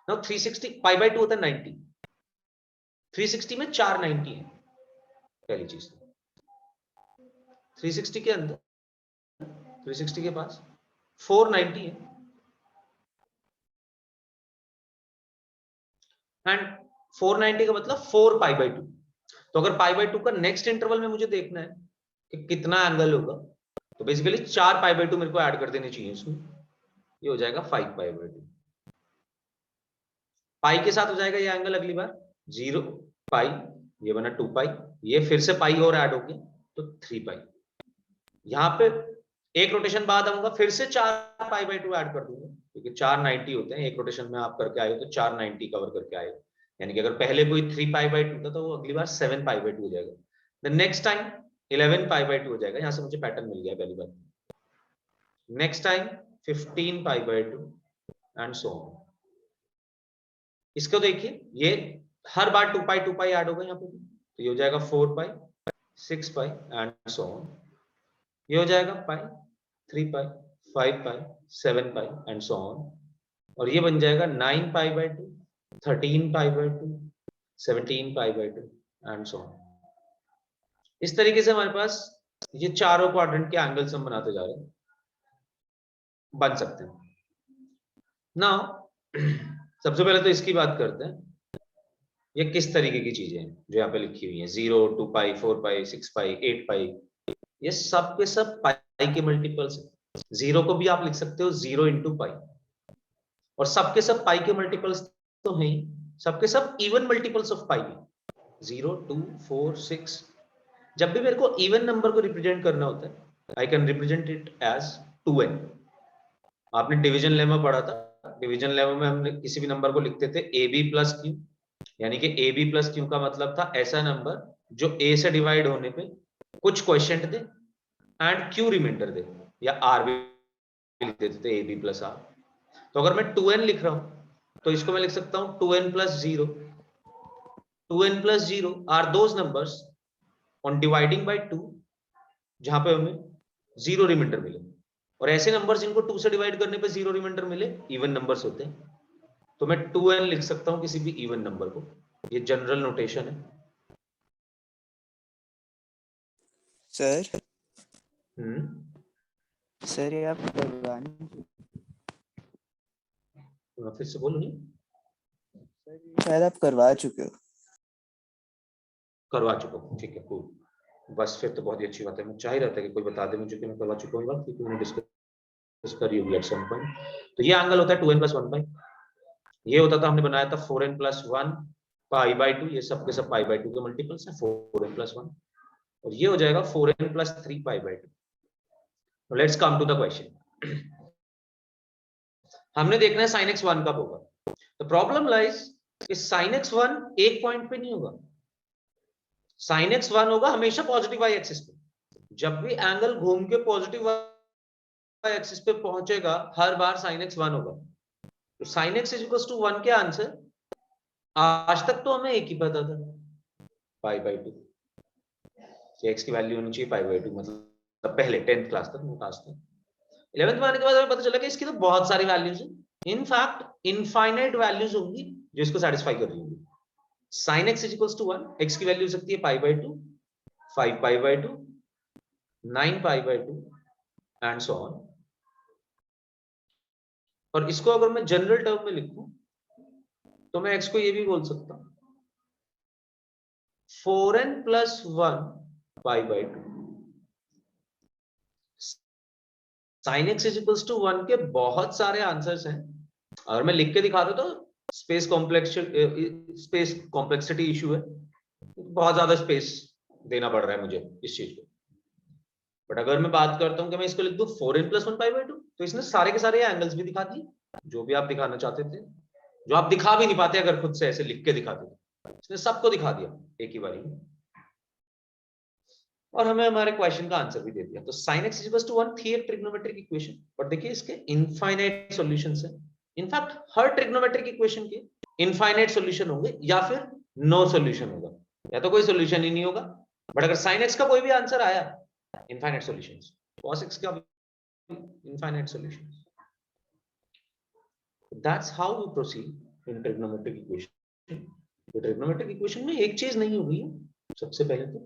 नाउ 360 पाई बाई 2 होता है 90, 360 में 4 90 है, पहली चीज। 360 के अंदर 360 के पास 490 है, एंड 490 का मतलब 4 पाई बाई 2। तो अगर पाई बाई 2 का नेक्स्ट इंटरवल में मुझे देखना है कि कितना एंगल होगा, तो बेसिकली 4 पाई बाई 2 मेरे को ऐड कर देने चाहिए इसमें, ये हो जाएगा 5 पाई बाई 2। पाई के साथ हो जाएगा ये एंगल अगली बार 0 पाई, ये बना 2 पाई, ये फिर से पाई और ऐड हो गया तो 3 पाई। यहाँ पे एक रोटेशन बाद आऊंगा, फिर से 4 पाई बाई 2 ऐड कर दूंगा, क्योंकि 490 होते हैं एक रोटेशन में आप करके आए हो, तो 490 कवर करके आए हो। यानी कि अगर पहले कोई 3 पाई बाई 2 था तो वो अगली बार 7 पाई बाई 2 हो जाएगा, the next time 11 pi by 2 हो जाएगा। यहाँ से मुझे पैटर्न मिल गया पहली बार। Next time 15 pi by 2 and so on. इसको देखिए, ये हर बार 2 पाई ऐड होगा यहाँ पे, तो ये हो जाएगा 4 पाई 6 पाई एंड सो ऑन। ये हो जाएगा पाई 3 पाई 5 पाई 7 पाई एंड सो ऑन। और ये बन जाएगा 9 pi by 2 13 pi by 2 17 pi by 2 and so on. इस तरीके से हमारे पास ये चारों क्वाड्रेंट के एंगल्स हम बनाते जा रहे हैं, बन सकते हैं। नाउ सबसे पहले तो इसकी बात करते हैं, ये किस तरीके की चीजें हैं जो यहाँ पे लिखी हुई हैं, 0 2 पाई 4 पाई 6 पाई 8 पाई, ये सब के सब पाई के मल्टीपल्स हैं। 0 को भी आप लिख सकते हो 0 इंटू पाई, और सबके सब पाई के मल्टीपल्स तो हैं ही, सबके सब इवन मल्टीपल्स ऑफ पाई, 0 2 4 6। जब भी मेरे को इवन नंबर को रिप्रेजेंट करना होता है, I can represent it as 2n। आपने डिवीजन लेमा पढ़ा था, डिवीजन लेमा में हमने किसी भी नंबर को लिखते थे ab प्लस क्यू, यानी कि ab प्लस क्यू का मतलब था ऐसा नंबर जो a से डिवाइड होने पे कुछ क्वोशिएंट दे एंड q रिमाइंडर दे। या आर भी लिख देते थे, ए बी प्लस आर। तो अगर मैं 2n लिख रहा हूं तो इसको मैं लिख सकता हूं 2n plus 0। 2n plus 0 are those numbers on dividing by 2 जहां पे हमें 0 रिमाइंडर मिले, और ऐसे नंबर्स जिनको 2 से डिवाइड करने पे 0 रिमाइंडर मिले इवन नंबर्स होते हैं। तो मैं 2n लिख सकता हूं किसी भी इवन नंबर को, ये जनरल नोटेशन है।
सर
हम्म,
सर ये आप करवाने
तो फिर से बोलो नहीं,
शायद आप करवा चुके हो।
करवा चुका हूँ, ठीक है cool। बस फिर तो बहुत ही अच्छी बात है, मैं चाह ही रहा था कि कोई बता दे मुझे कि मैं करवा चुका हूँ बात, क्योंकि मैंने डिस्कस करी होगी एट सम पॉइंट। तो ये एंगल होता है 2n प्लस 1 पाई, ये होता था हमने बनाया था 4n प्लस 1 पाई बाई 2, ये सब के सब पाई बाई 2 के मल्टीपल्स हैं 4n प्लस 1, और ये हो जाएगा 4n plus 3 pi by 2। Let's come to the question. हमने देखना है sin x 1 कब होगा। द प्रॉब्लम लाइज कि sin x 1 एक पॉइंट पे नहीं होगा, sin x 1 होगा हमेशा पॉजिटिव y एक्सिस पे। जब भी एंगल घूम के पॉजिटिव y एक्सिस पे पहुंचेगा हर बार sin x 1 होगा। तो sin x इक्वल्स टू 1 के आंसर आज तक तो हमें एक ही पता था, पाई बाई 2। x की वैल्यू होनी चाहिए पाई बाई 2, मतलब पहले 10th क्लास तक, क्लास तक 11th में आने के बाद हमें पता चला कि इसकी तो बहुत सारी वैल्यूज हैं, इनफैक्ट इनफाइनाइट वैल्यूज होंगी जो इसको सेटिस्फाई कर रही होंगी। sin x equals to 1, x की वैल्यू हो सकती है pi by 2, 5 pi by 2, 9 pi by 2 and so on. और इसको अगर मैं जनरल टर्म में लिखूं तो मैं x को ये भी बोल सकता हूं 4n plus 1 pi by 2। sin x equals to 1 के बहुत सारे आंसर्स हैं, अगर मैं लिख के दिखा दूं तो स्पेस कॉम्प्लेक्सिटी इशू है, बहुत ज्यादा स्पेस देना पड़ रहा है मुझे इस चीज को। बट अगर मैं बात करता हूं कि मैं इसको लिख दूं 4n प्लस 1 पाई बाई 2, तो इसने सारे के सारे एंगल्स भी दिखा दिए जो भी आप दिखाना चाहते थे, जो आप दिखा भी नहीं पाते अगर खुद से ऐसे लिख के दिखाते थे, इसने सबको दिखा दिया एक ही बारी में, और हमें हमारे क्वेश्चन का आंसर भी दे दिया। तो sin x इक्वल्स टू 1 थी एक ट्रिग्नोमेट्रिक इक्वेशन, बट देखिए इसके इनफाइनाइट सॉल्यूशंस हैं। इनफैक्ट हर ट्रिग्नोमेट्रिक इक्वेशन के इनफाइनाइट सॉल्यूशन होंगे या फिर नो सॉल्यूशन होगा, या तो कोई सॉल्यूशन ही नहीं होगा। बट अगर sin x का कोई भी आंसर आया इनफाइनाइट सॉल्यूशंस, cos x का भी infinite solutions. That's how we proceed in trigonometric equation। तो ट्रिग्नोमेट्रिक इक्वेशन में एक चीज नहीं होगी सबसे पहले तो,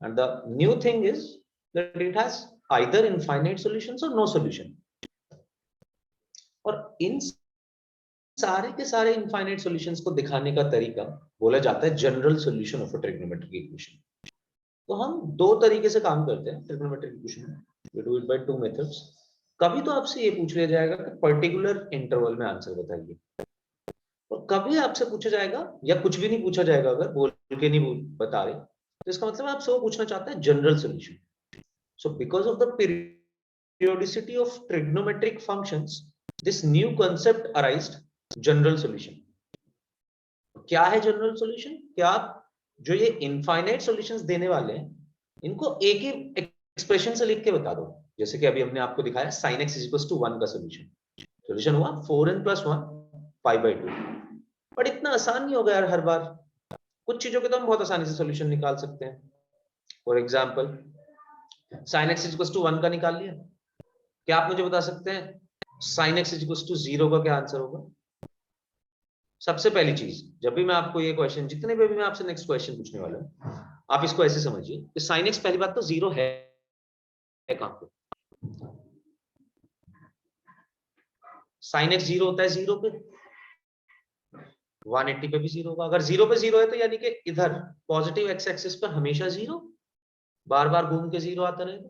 and the new thing is that it has either infinite solutions or no solution। और इन सारे के सारे infinite solutions को दिखाने का तरीका बोला जाता है general solution of a trigonometric equation. तो हम दो तरीके से काम करते हैं ट्रिग्नोमेट्रिक इक्वेशन में, we do it by two methods। कभी तो आपसे ये पूछ लिया जाएगा कि पर्टिकुलर इंटरवल में आंसर बताइए, और कभी आपसे पूछा जाएगा या कुछ भी नहीं पूछा जाएगा, अगर बोल के नहीं बता रहे तो इसका मतलब आपसे वो पूछना चाहता है general solution. So because of the periodicity of trigonometric functions, this new concept arised general solution. क्या है जनरल सॉल्यूशन? क्या आप जो ये इनफाइनाइट सॉल्यूशंस देने वाले हैं इनको एक ही एक्सप्रेशन से लिख के बता दो, जैसे कि अभी हमने आपको दिखाया sin x इक्वल्स टू 1 का सॉल्यूशन हुआ 4n plus 1 pi by 2। But इतना आसान नहीं होगा यार हर बार, कुछ चीजों के तो हम बहुत आसानी से सॉल्यूशन निकाल सकते हैं। For example sin x equals to 1 का निकाल लिया, क्या आप मुझे बता सकते हैं sin x इक्वल्स टू 0 का क्या आंसर होगा? सबसे पहली चीज, जब भी मैं आपको ये क्वेश्चन, जितने भी मैं आपसे नेक्स्ट क्वेश्चन पूछने वाला हूं, आप इसको ऐसे समझिए कि sin x पहली बात तो 0 है कहां पे? sin x 0 होता है 0 पे, 180 पे भी 0 होगा। अगर 0 पे 0 है तो यानी कि इधर पॉजिटिव x एक्सिस पर हमेशा 0, बार बार घूम के 0 आता रहेगा।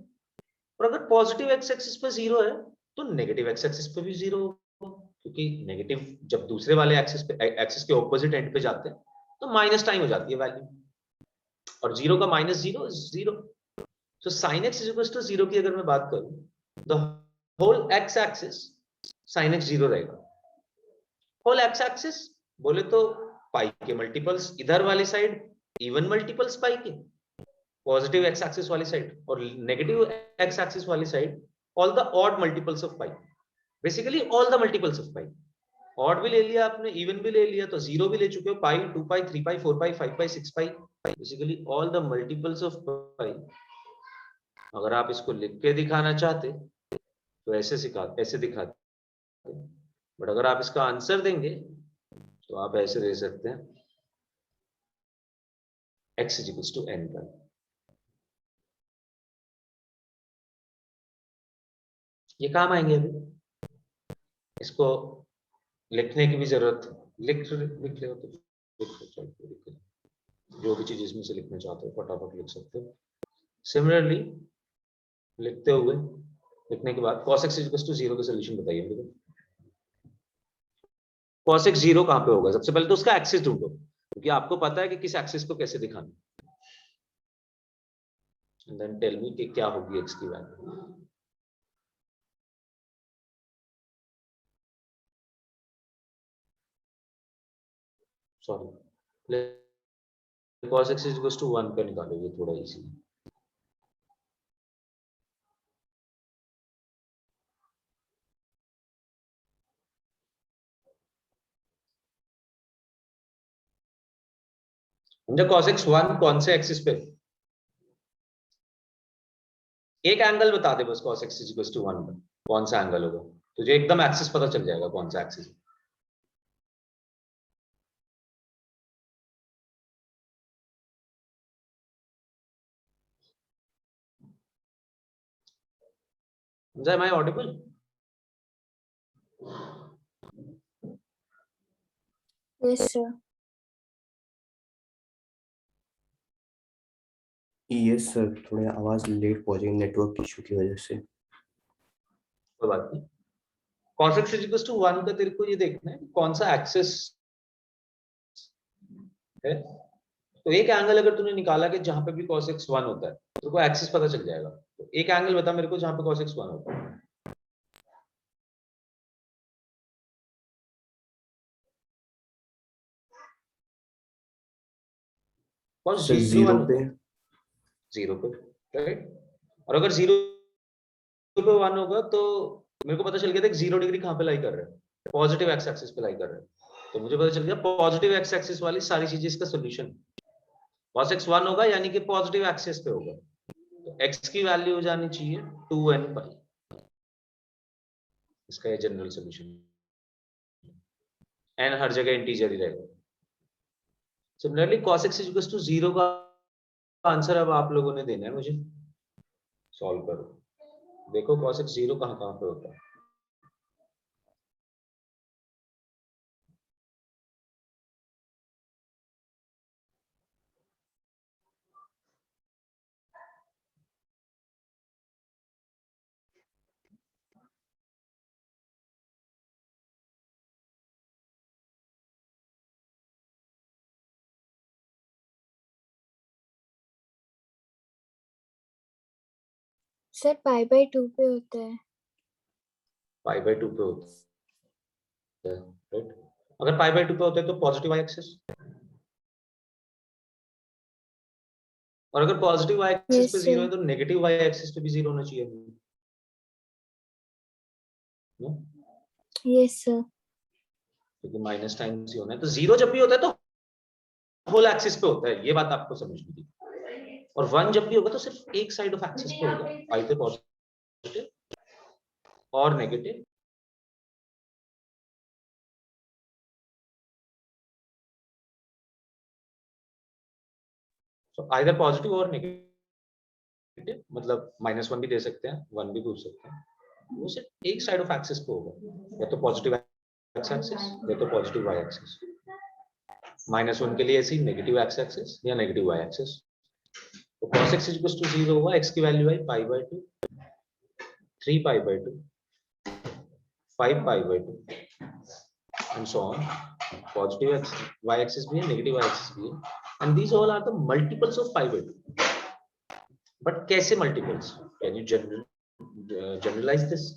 और अगर पॉजिटिव x एक्सिस पे 0 है तो नेगेटिव x एक्सिस पे भी 0 होगा, क्योंकि नेगेटिव जब दूसरे वाले एक्सिस के ऑपोजिट एंड पे जाते हैं तो माइनस टाइम हो जाती है वैल्यू, और 0 का minus 0 is 0। So sin x equals to 0 की अगर मैं बात करूं the whole x axis sin x 0 रहेगा। होल x एक्सिस बोले तो पाई के मल्टीपल्स इधर वाली साइड, इवन मल्टीपल्स पाई के, पॉजिटिव x एक्सिस वाली साइड और नेगेटिव x एक्सिस वाली side all the odd multiples of pi, basically all the multiples of pi. Odd भी ले लिया आपने, even भी ले लिया, तो 0 भी ले चुके हो, pi, 2 pi, 3 pi, 4 pi, 5 pi, 6 pi, basically all the multiples of pi. अगर आप इसको लिख के दिखाना चाहते तो ऐसे दिखाते, बट अगर आप इसका आंसर देंगे तो आप ऐसे दे सकते हैं, x equals to n pi. ये काम आएंगे अभी, इसको लिखने की भी जरूरत, लिख ले हो तो जो भी चीज इसमें से लिखना चाहते हो फटाफट लिख सकते हो. सिमिलरली लिखते हुए, लिखने के बाद cos x इक्वल्स टू 0 का सॉल्यूशन बताइए मुझे. cos x 0 कहां पे होगा? सबसे पहले तो उसका एक्सिस ढूंढो, क्योंकि आपको पता है कि किस एक्सिस को कैसे दिखाना. एंड देन टेल मी कि क्या होगी x की value. Sorry, cos x equals to 1 का निकालो, ये थोड़ा इजी है. cos x 1 कौन से एक्सिस पे? एक एंगल बता दे बस, cos x इक्वल्स टू 1 का कौन सा एंगल होगा, तुझे एकदम एक्सिस पता चल जाएगा कौन सा axis. Am I audible?
Yes, sir.
Yes sir, थोड़ी आवाज लेट पहुंचेगी नेटवर्क इशू की वजह से.
कोई बात नहीं. cos x इक्वल्स टू 1 का तेरे को ये देखना है कौन सा एक्सिस है. तो एक एंगल अगर तूने निकाला कि जहां पे भी cos x 1 होता है, तेरे को एक्सिस पता चल जाएगा. तो एक एंगल बता मेरे को जहां पे cos x 1 होता है. cos
सर
0
जीरो
1
पे.
जीरो पे, राइट. और अगर 0 पे 1 होगा तो मेरे को पता चल गया था 0 डिग्री कहां पे लाई कर रहा है, पॉजिटिव एक्स एक्सिस पे लाई कर रहा है. तो मुझे पता चल गया पॉजिटिव एक्स एक्सिस वाली सारी चीजें इसका सॉल्यूशन. cos x 1 होगा यानी कि पॉजिटिव एक्सिस पे होगा, तो x की वैल्यू हो जानी चाहिए 2n pi. इसका ये जनरल सॉल्यूशन. n हर जगह इंटीजर ही रहेगा. Similarly cos x equals to 0 का आंसर अब आप लोगों ने देना है मुझे. सॉल्व करो, देखो cos x 0 कहां कहां पे होता है.
सर पाई बाय 2 पे होता है.
पाई बाय 2 पे होता है, राइट. अगर पाई बाय 2 पे होता है तो पॉजिटिव वाई एक्सिस, और अगर पॉजिटिव वाई एक्सिस
Yes,
पे
sir.
0 है तो नेगेटिव वाई एक्सिस पे भी 0 होना चाहिए. No,
Yes, sir.
क्योंकि माइनस टाइम्स ही होना है. तो 0 जब भी होता है तो होल एक्सिस पे होता है, ये बात आपको समझनी थी. और 1 जब भी होगा तो सिर्फ एक साइड ऑफ एक्सिस पे होगा, आइदर पॉजिटिव और नेगेटिव. सो आइदर पॉजिटिव और नेगेटिव, मतलब -1 भी दे सकते हैं, 1 भी पूछ सकते हैं. वो सिर्फ एक साइड ऑफ एक्सिस पे होगा, या तो पॉजिटिव एक्स एक्सिस या तो पॉजिटिव वाई एक्सिस. -1 के लिए ऐसी नेगेटिव एक्स एक्सिस या नेगेटिव वाई एक्सिस. तो cos x इक्वल्स टू 0 होगा, x की वैल्यू है pi by 2, 3 pi by 2, 5 pi by 2 and so on. Positive x y axis भी है, नेगेटिव वाई एक्सिस भी है, and these all are the multiples of pi by 2. But कैसे multiples? Can you generalize this?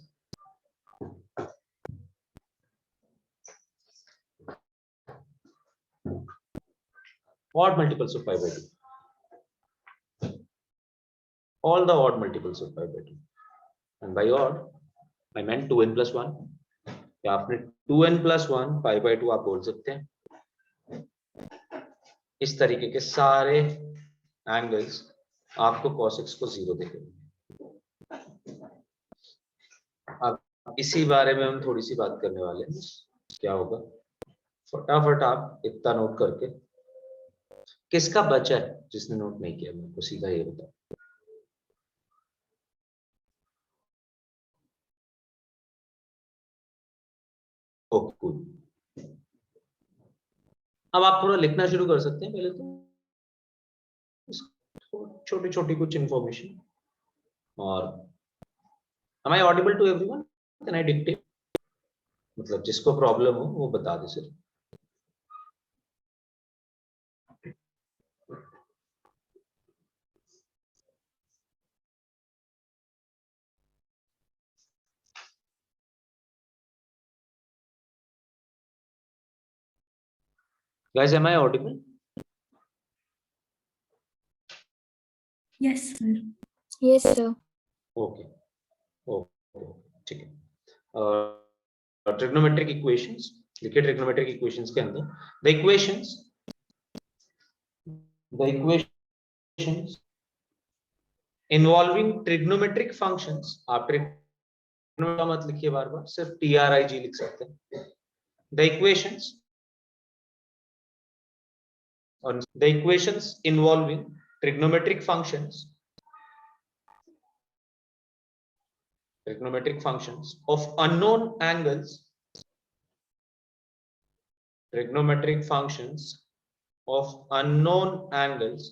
Odd multiples of pi by 2, all the odd multiples of pi by 2, and by odd, I meant 2n plus 1, या आपने 2n plus 1 pi by 2 आप बोल सकते हैं। इस तरीके के सारे एंगल्स आपको cos x को 0 देंगे। अब इसी बारे में हम थोड़ी सी बात करने वाले हैं। क्या होगा, फटाफट आप इतना नोट करके, किसका बचा है जिसने नोट नहीं किया, मेरे को सीधा ये बताओ। कूल। अब आप थोड़ा लिखना शुरू कर सकते हैं। पहले तो छोटी छोटी कुछ इंफॉर्मेशन। और am I audible to everyone? Can I dictate? मतलब जिसको प्रॉब्लम हो वो बता दे सिर्फ। Guys, am I audible?
Yes, sir.
Yes, sir.
Okay. Okay. ठीक है। ट्रिग्नोमेट्रिक इक्वेशंस लिखिए। ट्रिग्नोमेट्रिक इक्वेशंस के अंदर the equations involving trigonometric functions, आप ट्रिग्नोमेट्री मत लिखिए बार बार, सिर्फ TRIG लिख सकते हैं। The equations involving trigonometric functions of unknown angles, trigonometric functions of unknown angles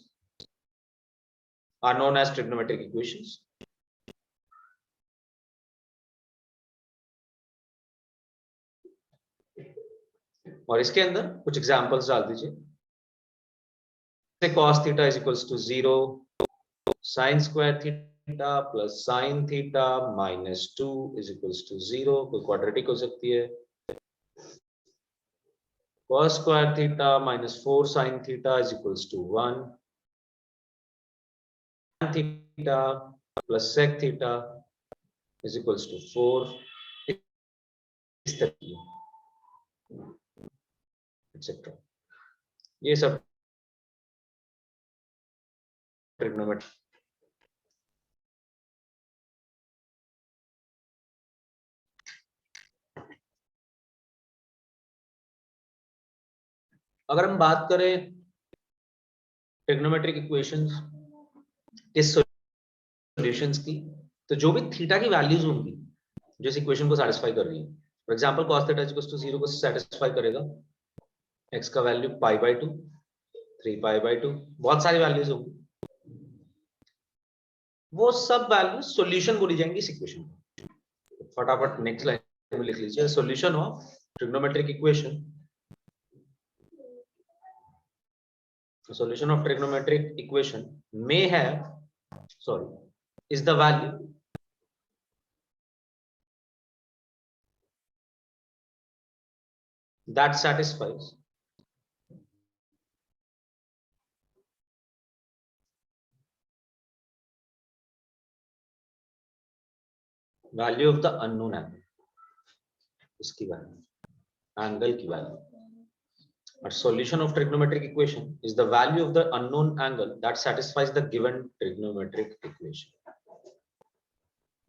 are known as trigonometric equations. और इसके अंदर कुछ एग्जांपल्स डाल दीजिए। cos theta is equals to 0, sin square theta plus sin theta minus 2 is equals to 0, कोई quadratic हो सकती है। cos square theta minus 4 sin theta is equals to 1, tan theta plus sec theta is equals to 4, इस तरह etc. ये सब trigonometry. अगर हम बात करें ट्रिग्नोमेट्रिक इक्वेशंस के सॉल्यूशंस की, तो जो भी थीटा की वैल्यूज होंगी जो इस इक्वेशन को सैटिस्फाई कर रही है, for example cos theta equals to 0 को सैटिस्फाई करेगा, x का वैल्यू π/2, 3π/2, बहुत सारी वैल्यूज होंगी, वो सब वैल्यूज सॉल्यूशन बोली जाएंगी इस इक्वेशन को। फटाफट नेक्स्ट लाइन में लिख लीजिए, solution of trigonometric equation, solution of trigonometric equation may have, is the value that satisfies value of the unknown angle, इसकी वैल्यू, एंगल की value. A solution of trigonometric equation is the value of the unknown angle that satisfies the given trigonometric equation.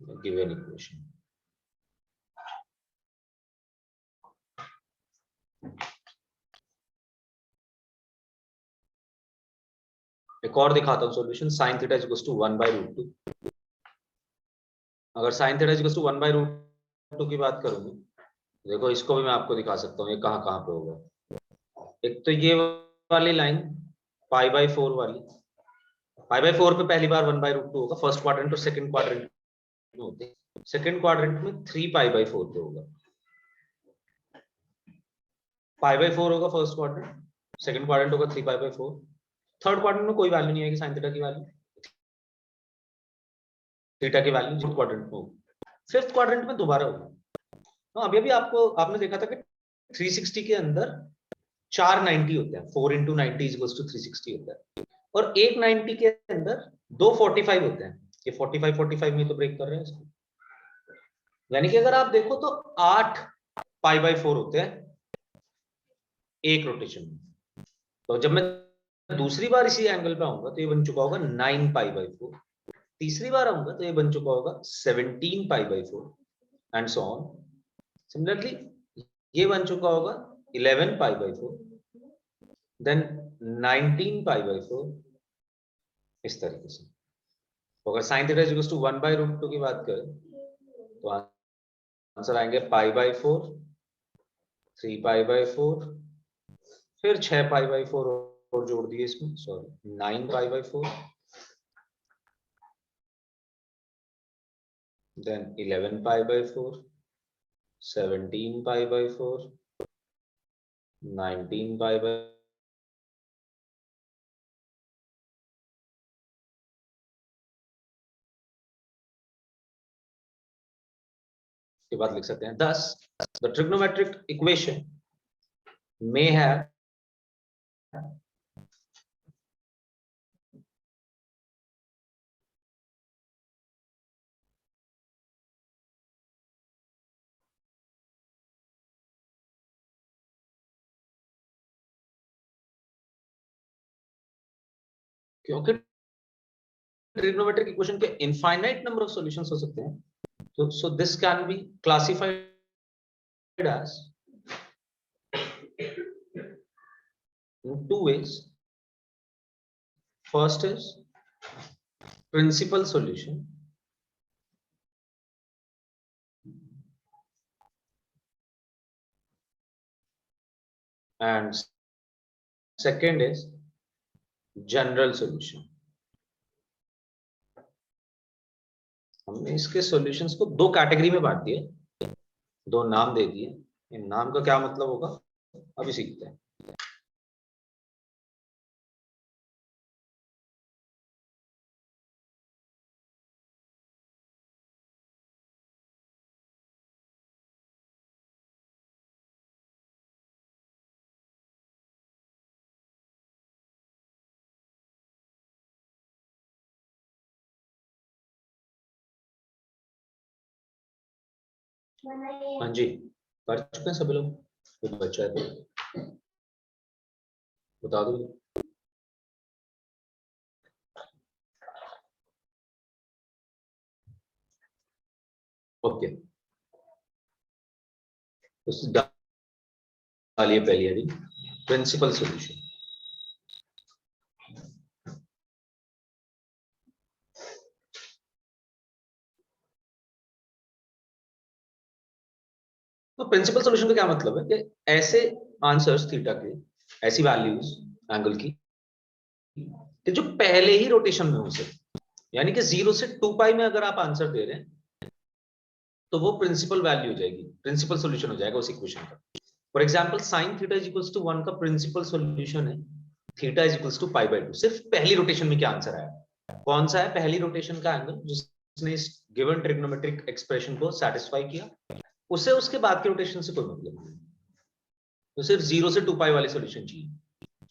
The given equation. एक और दिखाता हूँ solution, sin theta is equals to 1/√2। अगर sin theta is equals to 1/√2 की बात करूँ, देखो इसको भी मैं आपको दिखा सकता हूँ ये कहाँ कहाँ पे होगा। एक तो ये वाली लाइन π/4 वाली, π/4 पे पहली बार 1/√2 होगा, फर्स्ट क्वाड्रेंट और सेकंड क्वाड्रेंट में होते हैं। सेकंड क्वाड्रेंट में 3π/4 पे होगा, π/4 होगा फर्स्ट क्वाड्रेंट, सेकंड क्वाड्रेंट होगा 3π/4, थर्ड क्वाड्रेंट में कोई वैल्यू नहीं आएगी साइन थीटा की वैल्यू, थीटा की वैल्यू जो क्वाड्रेंट में होगी, फिफ्थ क्वाड्रेंट में दोबारा होगा। अभी आपने देखा था कि 360 के अंदर 4 90 होते हैं, 4 × 90 = 360 होता है, और एक 90 के अंदर 2 45 होते हैं। ये 45 में तो ब्रेक कर रहे हैं इसको, यानी कि अगर आप देखो तो 8 π/4 होते हैं एक रोटेशन में। तो जब मैं दूसरी बार इसी एंगल पे आऊंगा तो ये बन चुका होगा 9 π/4, तीसरी बार आऊंगा तो ये बन चुका होगा 17 π/4 एंड सो ऑन। सिमिलरली ये बन चुका होगा 11 π/4, देन 19 π/4, इस तरीके से। तो अगर sin थीटा इक्वल्स टू 1/√2 की बात करें तो आंसर आएंगे π/4, 3 π/4, फिर 6 π/4 और जोड़ दिए इसमें, सॉरी 9 π/4, देन 11 π/4, 17 π/4, 19 π/4, के बाद लिख सकते हैं thus the trigonometric equation may have क्योंकि ट्रिग्नोमेट्रिक इक्वेशन के इनफाइनाइट नंबर ऑफ सॉल्यूशंस हो सकते हैं, तो so this can be classified as in two ways. First is principal solution, and second is general solution. हमने इसके सॉल्यूशंस को दो कैटेगरी में बांट दिए, दो नाम दे दिए। इन नाम का क्या मतलब होगा अभी सीखते हैं। हाँ जी, कर चुके हैं सभी लोग? कोई बच्चा है तो बता दो। ओके, डालिए पहली यदि प्रिंसिपल सॉल्यूशन। तो प्रिंसिपल सॉल्यूशन का क्या मतलब है कि ऐसे आंसर्स थीटा के, ऐसी वैल्यूज एंगल की कि जो पहले ही रोटेशन में हो सकते, यानी कि 0 से 2π में अगर आप आंसर दे रहे हैं तो वो प्रिंसिपल वैल्यू हो जाएगी, प्रिंसिपल सॉल्यूशन हो जाएगा उस इक्वेशन का। For example sin theta is equals to 1 का प्रिंसिपल सॉल्यूशन है थीटा इज इक्वल्स टू π/2। सिर्फ पहली रोटेशन में क्या आंसर आया, कौन सा है पहली रोटेशन का एंगल जिसने इस गिवन ट्रिग्नोमेट्रिक एक्सप्रेशन को सेटिस्फाई किया, उसे उसके बाद के रोटेशन से कोई मतलब नहीं, तो सिर्फ 0 से 2π वाले सॉल्यूशन चाहिए।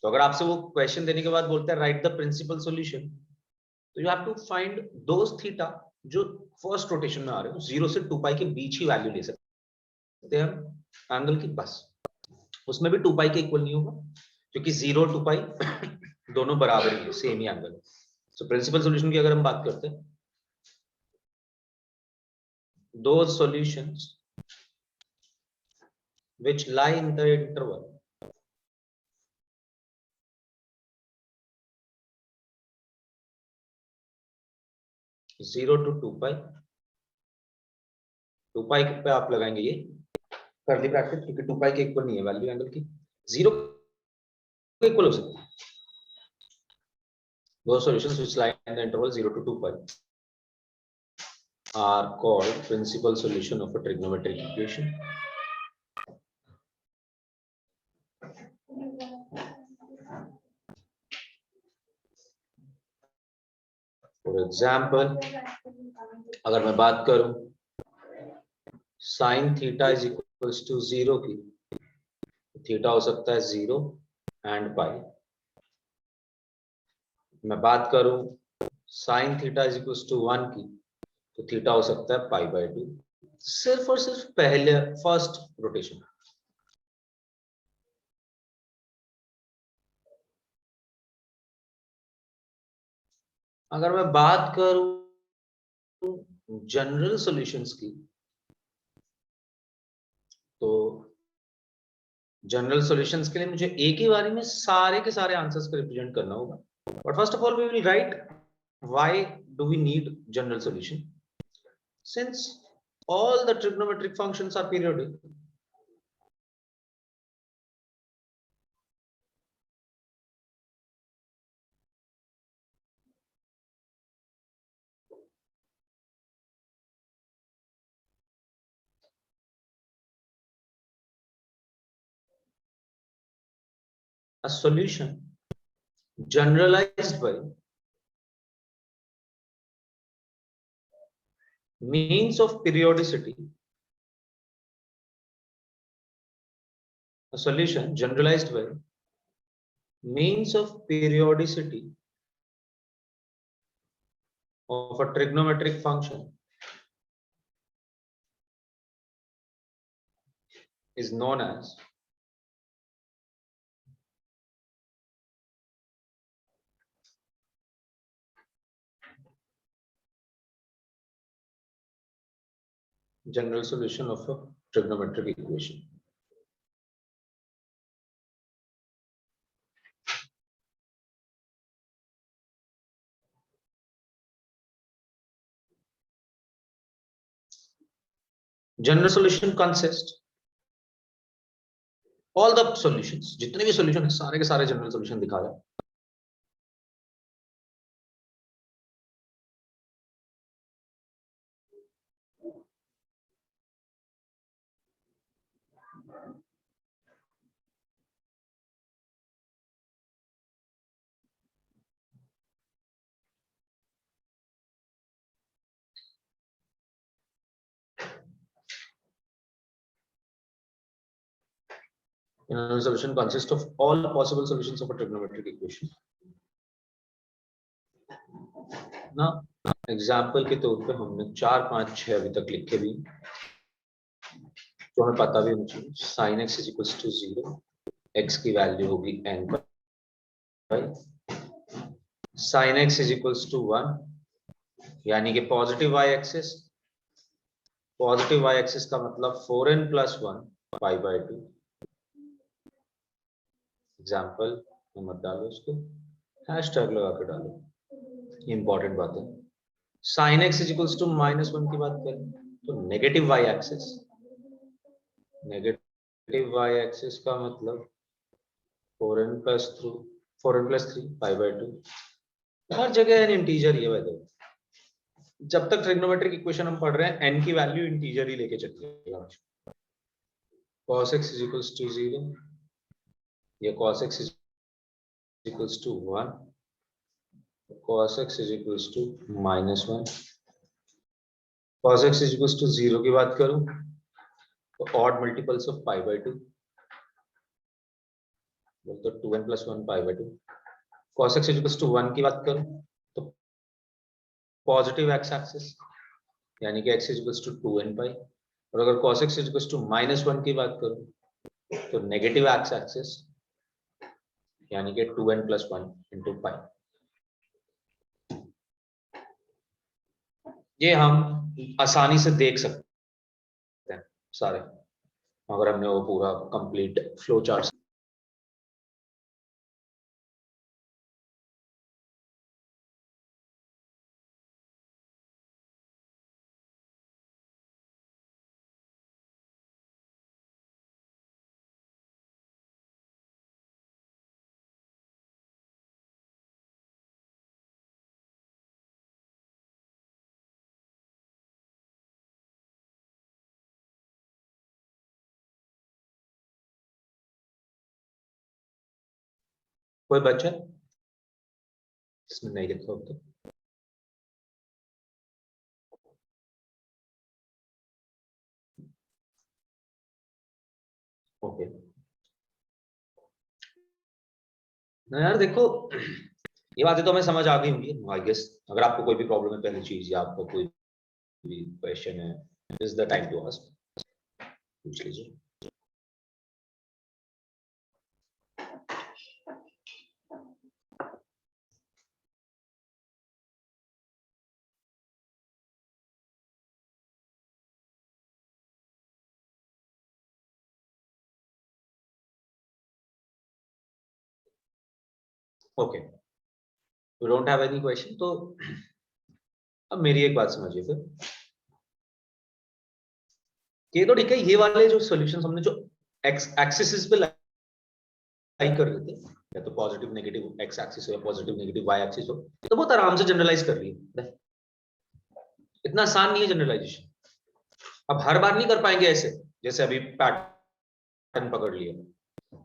तो अगर आपसे वो क्वेश्चन देने के बाद बोलते हैं राइट द प्रिंसिपल सॉल्यूशन, तो you have to find those theta जो फर्स्ट रोटेशन में आ रहे हो, 0 से 2π के बीच ही वैल्यू ले सकते हैं एंगल की, बस। उसमें भी 2π के इक्वल नहीं होगा क्योंकि 0 और 2π दोनों बराबर ही, सेम ही एंगल। सो प्रिंसिपल सॉल्यूशन की अगर हम बात करते हैं, those solutions which lie in the interval zero to 2π, 2π पे आप लगाएंगे ये करली ब्रैकेट क्योंकि 2π के इक्वल नहीं है वैल्यू एंगल की, 0 के इक्वल हो सकता है। Those solutions which lie in the interval 0 to 2π are called principal solution of a trigonometric equation. For example, अगर मैं बात करूं sin theta is equals to 0 की, थीटा हो सकता है 0 एंड π। मैं बात करूं sin theta is equals to 1 की, तो थीटा हो सकता है π/2। सिर्फ और सिर्फ पहले फर्स्ट रोटेशन। अगर मैं बात करूं जनरल सॉल्यूशंस की, तो जनरल सॉल्यूशंस के लिए मुझे एक ही बारी में सारे के सारे आंसर्स को रिप्रेजेंट करना होगा। But first of all we will write why do we need general solution, since all the trigonometric functions are periodic. A solution generalized by means of periodicity. A solution generalized by means of periodicity of a trigonometric function is known as general solution of a trigonometric equation. General solution consists all the solutions, जितने भी solution है सारे के सारे general solution दिखाया। General solution consists of all possible solutions of a trigonometric equation. ना example के तौर पे हमने 4 5 6 अभी तक लिखे भी, जो हमें पता भी होना चाहिए। sin x = 0, x की वैल्यू होगी n पर, sin x = 1, यानी कि positive y axis, positive y axis का मतलब 4n + 1 π/2। एग्जाम्पल में मत डालो, उसको हैशटैग लगा के डालो, इंपॉर्टेंट बात है। sin x = -1 की बात करें तो negative y axis, negative y axis का मतलब 4n + 3 π/2। हर जगह n इंटीजर ही है भाई। जब तक ट्रिग्नोमेट्रिक इक्वेशन हम पढ़ रहे हैं n की वैल्यू इंटीजर ही लेके चलिएगा। cos x = 0, ये cos x = 1, cos x = -1। cos x = 0 की बात करूं तो ऑड मल्टीपल्स ऑफ π/2, तो 2n + 1 π/2। cos x = 1 की बात करूं तो पॉजिटिव x एक्सिस, यानी कि x = 2n π, और अगर cos x = -1 की बात करूं तो नेगेटिव x एक्सिस, यानी कि 2n + 1 × π। ये हम आसानी से देख सकते हैं सारे, अगर हमने वो पूरा कंप्लीट फ्लो चार्ट। कोई बच्चा इसमें नहीं लिखा होता? ओके ना यार, देखो ये बातें तो हमें समझ आ गई होंगी आई गेस। अगर आपको कोई भी प्रॉब्लम है, पहली चीज, या आपको कोई भी क्वेश्चन है is the time to ask, पूछ लीजिए। Okay, we don't have any question. तो अब मेरी एक बात समझिए फिर, ये तो ठीक है, ये वाले जो सॉल्यूशंस हमने जो एक्स एक्सिस पे लाइन कर रहे थे, या तो पॉजिटिव नेगेटिव एक्स एक्सिस हो या पॉजिटिव नेगेटिव वाई एक्सिस हो, तो बहुत आराम से जनरलाइज कर रही है। इतना आसान नहीं है जनरलाइजेशन। अब हर बार नहीं कर पाएंगे ऐसे, जैसे अभी पैटर्न पकड़ लिया,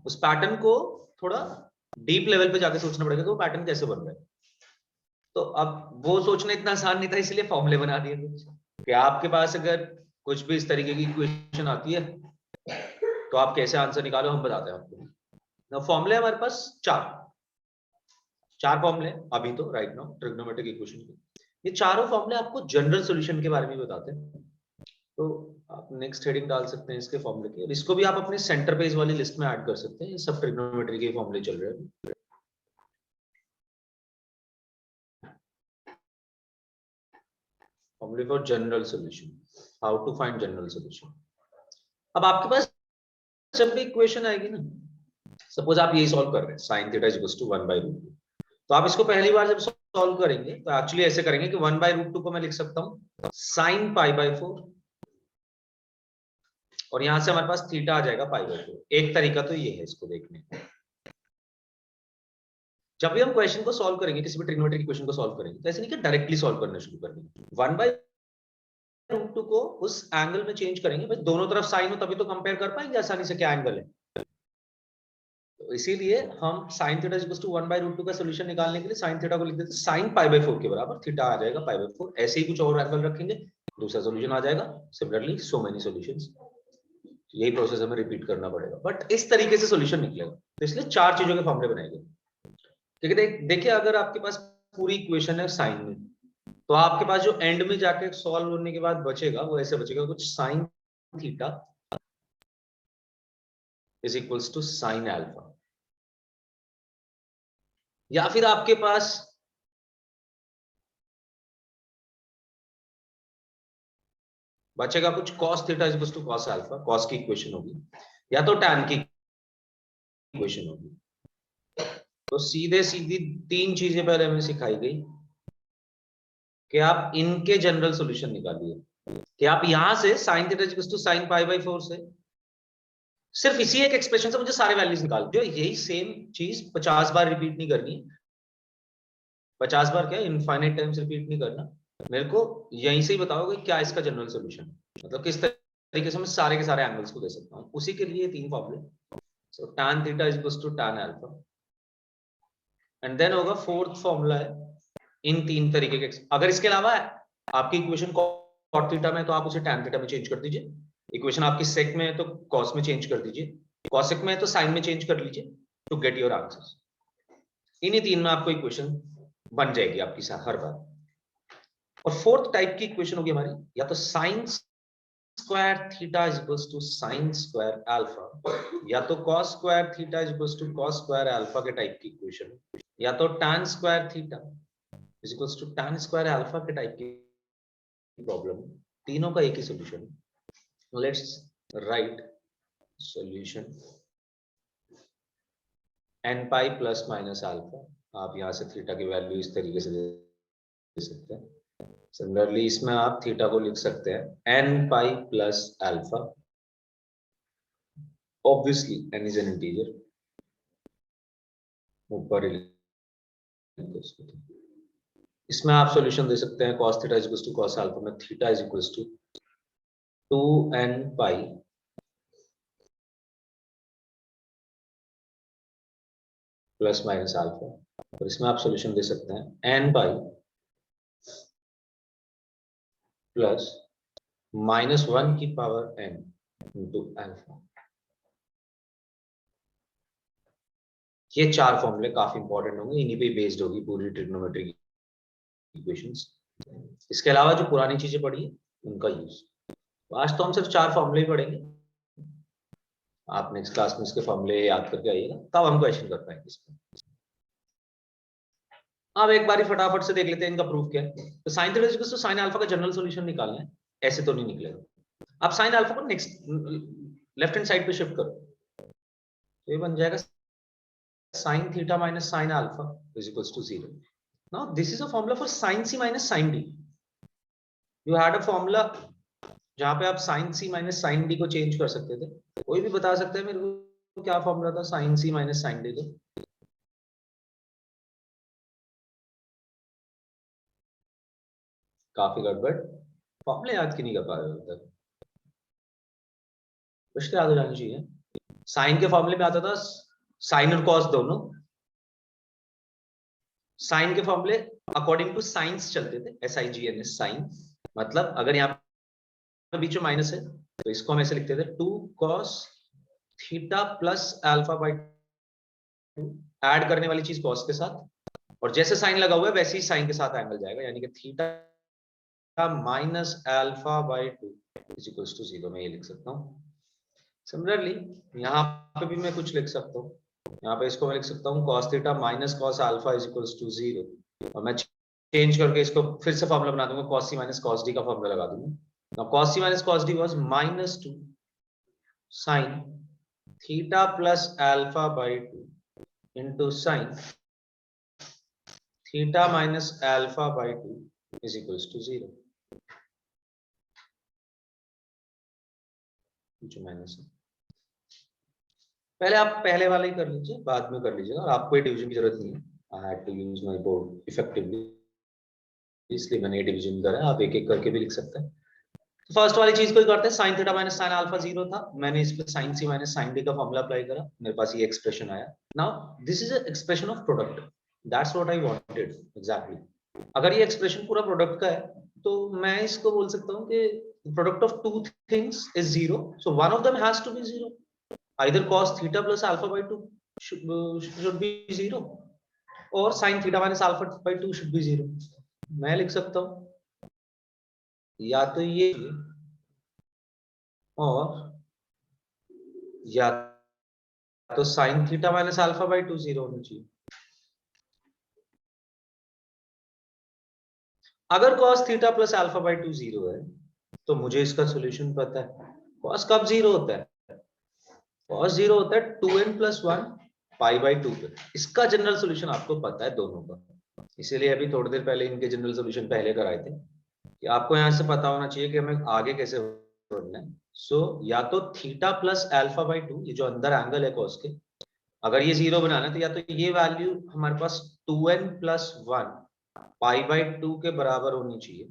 उस पैटर्न को थोड़ा डीप लेवल पे जाके सोचना पड़ेगा कि वो पैटर्न कैसे बन रहा है। तो अब वो सोचना इतना आसान नहीं था, इसलिए फॉर्मूले बना दिए कुछ कि आपके पास अगर कुछ भी इस तरीके की इक्वेशन आती है तो आप कैसे आंसर निकालो, हम बताते हैं आपको। ना फॉर्मूले हमारे पास चार फॉर्मूले अभी तो राइट नाउ ट्रिग्नोमेट्रिक इक्वेशन के। ये चारों फॉर्मूले आपको जनरल सॉल्यूशन के बारे में बताते हैं। तो आप नेक्स्ट हेडिंग डाल सकते हैं इसके फॉर्मूले की, और इसको भी आप अपने सेंटर पेज वाली लिस्ट में ऐड कर सकते हैं। ये सब ट्रिग्नोमेट्री के फॉर्मूले चल रहे हैं। फॉर्मूले for general solution, how to find general solution. अब आपके पास जब भी इक्वेशन आएगी ना, सपोज आप यही सॉल्व कर रहे हैं sin theta is equal to 1/√2, तो आप इसको पहली बार जब सॉल्व करेंगे तो एक्चुअली ऐसे करेंगे कि 1/√2 को मैं लिख सकता हूं sin π/4, और यहां से हमारे पास थीटा आ जाएगा π/4। एक तरीका तो ये है इसको देखने का। जब भी हम क्वेश्चन को सॉल्व करेंगे, किसी भी ट्रिग्नोमेट्रिक इक्वेशन को सॉल्व करेंगे, तो ऐसे नहीं कि डायरेक्टली सॉल्व करना शुरू कर देंगे। 1/√2 को उस एंगल में चेंज करेंगे, भाई दोनों तरफ साइन हो तभी तो कंपेयर कर पाएंगे आसानी से क्या एंगल है। तो इसीलिए हम sin थीटा इक्वल टू 1/√2 का सॉल्यूशन निकालने के लिए sin थीटा को लिख देते हैं sin π/4 के बराबर, थीटा आ जाएगा π/4। ऐसे ही कुछ और एंगल रखेंगे, दूसरा सॉल्यूशन आ जाएगा। सिमिलरली सो मेनी सॉल्यूशंस, यही प्रोसेस हमें रिपीट करना पड़ेगा, बट इस तरीके से सॉल्यूशन निकलेगा। तो इसलिए चार चीजों के फॉर्मूले बनाए गए। ठीक है, देखिए अगर आपके पास पूरी इक्वेशन है साइन में, तो आपके पास जो एंड में जाके सॉल्व होने के बाद बचेगा वो ऐसे बचेगा कुछ sin theta is equals to sin alpha, या फिर आपके पास बचेगा कुछ cos theta is equals to cos alpha, cos की इक्वेशन होगी, या तो tan की इक्वेशन होगी। तो सीधे सीधी तीन चीजें पहले हमें सिखाई गई कि आप इनके जनरल सॉल्यूशन निकालिए, कि आप यहां से sin theta equals to sin π/4 से सिर्फ इसी एक एक्सप्रेशन से मुझे सारे वैल्यूज निकाल दो। यही सेम चीज 50 बार रिपीट नहीं करनी, 50 बार क्या इनफाइनाइट टाइम्स रिपीट नहीं करना। मेरे को यहीं से ही बताओगे क्या इसका जनरल सॉल्यूशन, मतलब किस तरीके से मैं सारे के सारे एंगल्स को दे सकता हूँ। उसी के लिए तीन फॉर्मूले, so tan theta is equal to tan alpha, and then होगा फोर्थ फॉर्मूला है इन तीन तरीके के। अगर इसके अलावा आपकी इक्वेशन cot थीटा में, तो आप उसे tan थीटा में चेंज कर दीजिए। इक्वेशन आपकी सेक में है तो cos में चेंज कर दीजिए, cosec में है तो sin में चेंज कर लीजिए टू गेट योर आंसर्स। इन्हीं तीन में आपको इक्वेशन बन जाएगी आपकी हर बार। और फोर्थ टाइप की इक्वेशन होगी हमारी, या तो sin square theta is equals to sin square alpha, या तो cos square theta is equals to cos square alpha के टाइप की इक्वेशन, या तो tan square theta is equals to tan square alpha के टाइप की प्रॉब्लम। तीनों का एक ही solution. Let's write solution n pi plus minus alpha. आप यहां से थीटा की वैल्यू इस तरीके से दे सकते हैं। सिमिलरली इसमें आप थीटा को लिख सकते हैं n pi plus alpha. Obviously n is an integer, ऊपर इसमें आप सॉल्यूशन दे सकते हैं cos theta is equal to cos alpha में theta is equal to 2n pi plus minus alpha, और इसमें आप सॉल्यूशन दे सकते हैं n पाई प्लस -1 की पावर n इंटू अल्फा। ये चार फॉर्मूले काफी इंपॉर्टेंट होंगे, इन्हीं पे बेस्ड होगी पूरी ट्रिग्नोमेट्री इक्वेशंस। इसके अलावा जो पुरानी चीजें पढ़ी उनका यूज। आज तो हम सिर्फ 4 फॉर्मूले ही पढ़ेंगे, आप नेक्स्ट क्लास में इसके फॉर्मूले याद करके आइएगा, तब हम क्वेश्चन कर पाएंगे इसको। अब एक बारी फटाफट से देख लेते हैं इनका प्रूफ क्या है। तो sine theta equals to sine alpha का जनरल सॉल्यूशन निकालना है, ऐसे तो नहीं निकलेगा। अब साइन अल्फा को नेक्स्ट लेफ्ट हैंड साइड पे शिफ्ट करो, तो ये बन जाएगा sin theta minus sin alpha is equals to 0. Now this is a formula for sin c minus sin d. You had a formula जहां पे आप sin c minus sin d को चेंज कर सकते थे। कोई भी बता सकता है मेरे को क्या फॉर्मूला था sin c minus sin d का? काफी गड़बड़, फॉर्मूले याद क्यों नहीं कर पा रहे हो तक? कुछ याद हो जानी चाहिए। साइन के फॉर्मूले में आता था साइन और कॉस दोनों। साइन के फॉर्मूले अकॉर्डिंग टू साइंस चलते थे, SIGNS साइन, मतलब अगर यहाँ पे बीच में माइनस है तो इसको हम ऐसे लिखते थे 2 cos theta plus alpha by 2, add करने वाली चीज कॉस के साथ, और जैसे साइन लगा हुआ है वैसे ही साइन के साथ एंगल जाएगा, यानी कि theta minus alpha by 2 is equals to 0। मैं ये लिख सकता हूँ। सिमिलरली यहाँ पे भी मैं कुछ लिख सकता हूँ, यहाँ पे इसको मैं लिख सकता हूँ cos theta minus cos alpha is equals to 0, और मैं चेंज करके इसको फिर से फॉर्मूला बना दूंगा, cos c minus cos d का फॉर्मूला लगा दूंगा। Now cos c minus cos d was -2 sin theta plus alpha by 2 into sin theta minus alpha by 2 is equals to 0। जो माइनस है, पहले आप पहले वाला ही कर लीजिए, बाद में कर लीजिएगा, और आपको डिवीजन की जरूरत नहीं है। I had to use my board effectively, इसलिए मैंने डिवीजन करा है। आप एक एक करके भी लिख सकते हैं। तो फर्स्ट वाली चीज को ही करते हैं, sin theta minus sin alpha 0 था, मैंने इस पे sin c minus sin d का फॉर्मूला अप्लाई करा, मेरे पास ये एक्सप्रेशन आया। Now this is a expression of product, that's what I wanted exactly. अगर ये एक्सप्रेशन पूरा प्रोडक्ट का है तो मैं इसको बोल सकता हूँ कि product of two things is 0, so one of them has to be 0। Either cos theta plus alpha by 2 should be 0, or sin theta minus alpha by 2 should be 0। मैं लिख सकता हूँ या तो ये और या तो sin theta minus alpha by 2 0 होना चाहिए। अगर cos theta plus alpha by 2 0 है तो मुझे इसका सॉल्यूशन पता है। cos कब 0 होता है? cos 0 होता है 2n plus 1 पाई बाई 2 पे। इसका जनरल सॉल्यूशन आपको पता है दोनों का, इसीलिए अभी थोड़ी देर पहले इनके जनरल सॉल्यूशन पहले कराए थे कि आपको यहाँ से पता होना चाहिए कि हमें आगे कैसे बढ़ना है। सो या तो थीटा प्लस अल्फा बाई 2, ये जो अंदर एंगल है cos के, अगर ये 0 बनाना है तो या तो ये वैल्यू हमारे पास 2n plus 1 पाई बाई 2 के बराबर होनी चाहिए।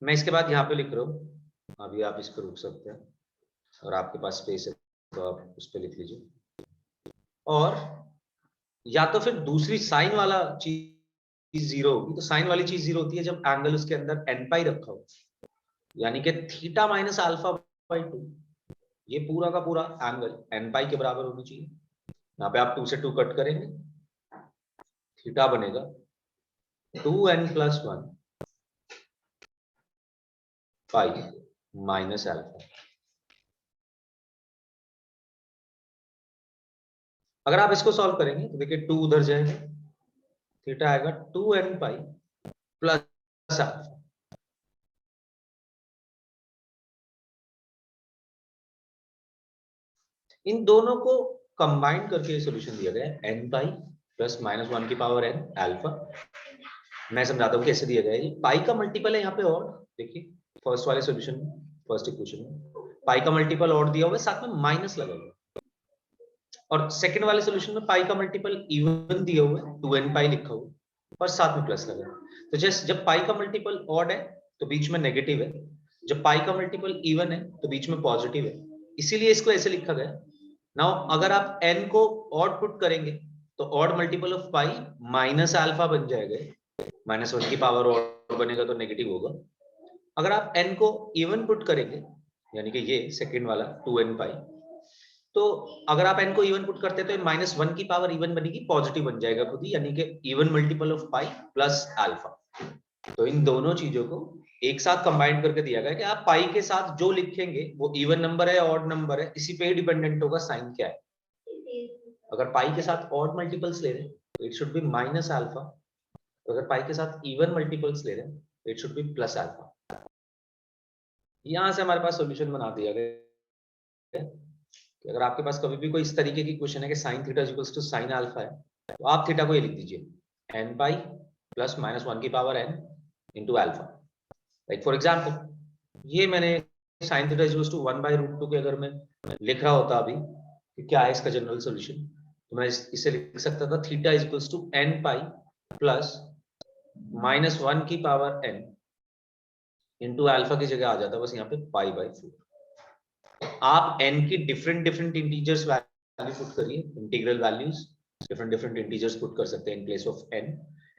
मैं इसके बाद यहाँ पे लिख रहा हूँ, अभी आप इस पर रुक सकते हैं और आपके पास स्पेस है तो आप उस पर लिख लीजिए। और या तो फिर दूसरी साइन वाला चीज 0 होगी, तो साइन वाली चीज 0 होती है जब एंगल उसके अंदर n पाई रखा हो, यानी कि थीटा माइनस अल्फा बाई 2, ये पूरा का पूरा एंगल n पाई के बराबर होनी चाहिए। यहाँ पे आप 2 से 2 कट करेंगे, थीटा बनेगा 2n plus 1 pi minus alpha. अगर आप इसको सॉल्व करेंगे तो देखिए 2 उधर जाएगा, थीटा आएगा 2n पाई प्लस अल्फा। इन दोनों को कंबाइन करके सॉल्यूशन दिया गया है n पाई प्लस -1 की पावर n अल्फा। मैं समझाता हूँ कैसे दिया गया है। पाई का मल्टीपल है यहाँ पे, और देखिए फर्स्ट वाले सॉल्यूशन में, फर्स्ट इक्वेशन में पाई का मल्टीपल और दिया हुआ है, साथ में माइनस लगा हुआ है, और सेकंड वाले सॉल्यूशन में पाई का मल्टीपल इवन दिया हुआ है, 2n पाई लिखा हुआ है, और साथ में प्लस लगा है। तो जैसे जब पाई का मल्टीपल ऑड है तो बीच में नेगेटिव है, जब पाई का मल्टीपल इवन है तो बीच में पॉजिटिव है, इसीलिए इसको ऐसे लिखा गया। नाउ अगर आप n को ऑड पुट करेंगे तो odd multiple of pi minus alpha बन जाएगा, -1 की पावर ऑड बनेगा तो नेगेटिव होगा। अगर आप n को इवन पुट करेंगे, यानी कि ये सेकंड वाला 2n पाई, तो अगर आप n को इवन पुट करते हैं तो -1 की पावर इवन बनेगी, पॉजिटिव बन जाएगा खुद ही, यानी कि even multiple of pi plus alpha. तो इन दोनों चीजों को एक साथ कंबाइन करके दिया गया कि आप पाई के साथ जो लिखेंगे वो इवन नंबर है ऑड नंबर है, इसी पे ही डिपेंडेंट होगा साइन क्या है। अगर पाई के साथ ऑड मल्टीपल्स ले रहे हैं तो it should be minus alpha, अगर पाई के साथ इवन मल्टीपल्स ले रहे हैं तो it should be plus alpha. यहां से हमारे पास सॉल्यूशन बना दिया गया कि अगर आपके पास कभी भी कोई इस तरीके की क्वेश्चन है कि sine theta equals to sine alpha है, तो आप थीटा को ये लिख दीजिए n पाई प्लस माइनस 1 की power n into alpha. Like for example ये मैंने sine theta equals to 1 by root 2 के अगर मैं लिख रहा होता अभी कि क्या है इसका जनरल सॉल्यूशन, तो मैं इसे लिख सकता था theta equals to n pi plus minus 1 की पावर n इंटू अल्फा की जगह आ जाता बस यहाँ पे पाई बाय 4। आप n की different different integers value put करिए, integral values different integers put कर सकते हैं in place of n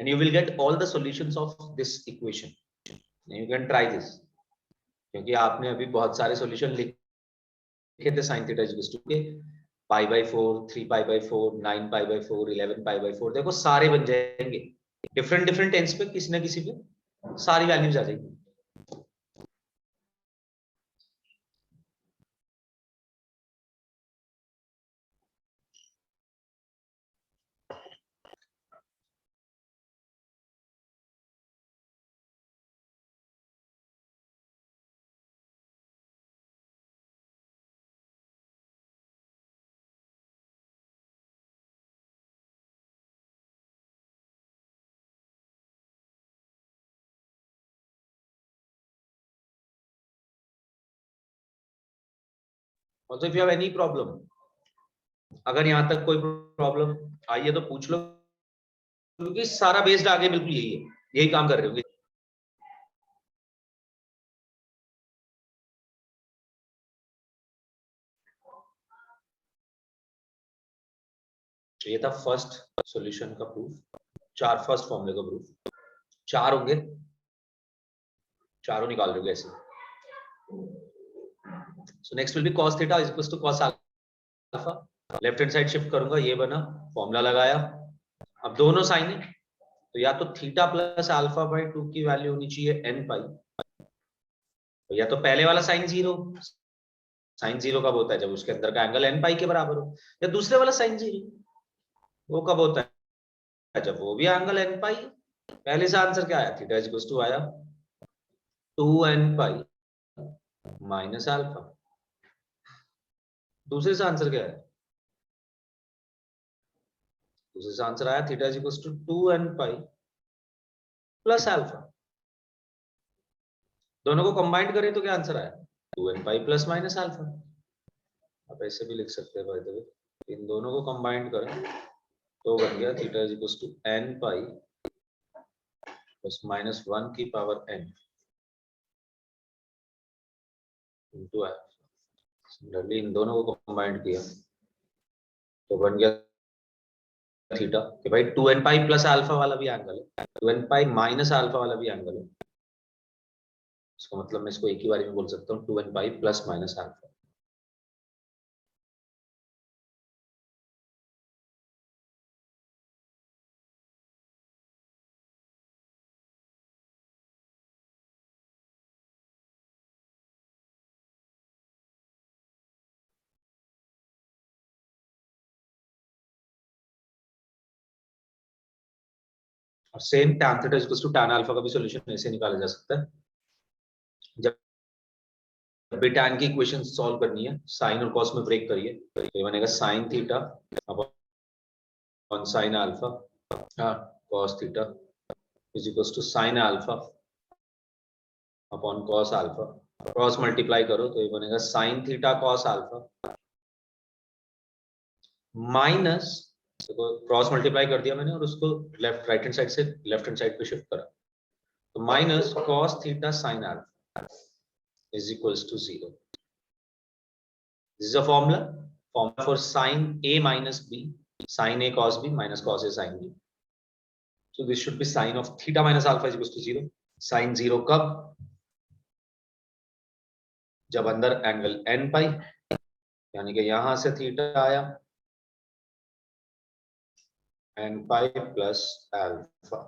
and you will get all the solutions of this equation. You can try this, क्योंकि आपने अभी बहुत सारे सॉल्यूशन लिखे थे साइन थीटा इक्वल्स टू के pi by 4, 3 pi bye 4, 9 pi by 4, 11 pi by 4, देखो सारे बन जाएंगे डिफरेंट डिफरेंट टेंस पे, किसी ना किसी पे सारी वैल्यूज आ जाएंगी। Also if you have any problem, अगर यहाँ तक कोई प्रॉब्लम आई है तो पूछ लो, क्योंकि सारा बेस्ड आगे बिल्कुल यही है, यही काम कर रहे होंगे। ये था फर्स्ट सॉल्यूशन का प्रूफ, फर्स्ट फॉर्मूले का प्रूफ। 4 होंगे, चारों निकाल लोगे ऐसे। So next will be cos theta is equals to cos alpha. Left hand side shift करूंगा, ये बना, फॉर्मूला लगाया। अब दोनों साइन है तो या तो थीटा प्लस अल्फा बाय 2 की वैल्यू होनी चाहिए n पाई, तो या तो पहले वाला साइन जीरो, साइन जीरो कब होता है जब उसके अंदर का एंगल n पाई के बराबर हो, या दूसरे वाला साइन जीरो वो कब होता है जब वो भी एंगल n पाई। पहले से आंसर क्या आया, थीटा इक्वल्स टू आया 2n पाई माइनस अल्फा। दूसरे से आंसर क्या है, दूसरे से आंसर आया theta equals to 2n pi plus alpha. दोनों को कंबाइन करें तो क्या आंसर आया, 2n pi plus minus alpha. आप ऐसे भी लिख सकते हैं, बाय द वे इन दोनों को कंबाइन करें तो बन गया theta equals to n pi plus minus 1 की power n into alpha. Similarly इन दोनों को कंबाइन किया तो बन गया थीटा कि भाई 2n पाई प्लस अल्फा वाला भी एंगल है, 2n पाई माइनस अल्फा वाला भी एंगल है। इसका मतलब मैं इसको एक ही बारी में बोल सकता हूँ 2n pi plus minus alpha. और same tan theta equals to tan alpha का भी सॉल्यूशन ऐसे निकाला जा सकता है। जब भी tan की इक्वेशन सॉल्व करनी है साइन और कॉस में ब्रेक करिए तो ये बनेगा sin theta upon sin alpha cos theta is equals to sin alpha upon cos alpha. Cross multiply करो तो ये बनेगा sin theta cos alpha minus, देखो क्रॉस मल्टीप्लाई कर दिया मैंने और उसको लेफ्ट राइट हैंड साइड से लेफ्ट हैंड साइड पे शिफ्ट करा, तो minus cos theta sin alpha is equals to 0. This is a formula for sin A minus B, sin A cos B minus cos A sin B. So this should be sin of theta minus alpha is equals to 0. Sin 0 कब, जब अंदर angle n पाई, यानी कि यहां से theta आया n pi plus alpha.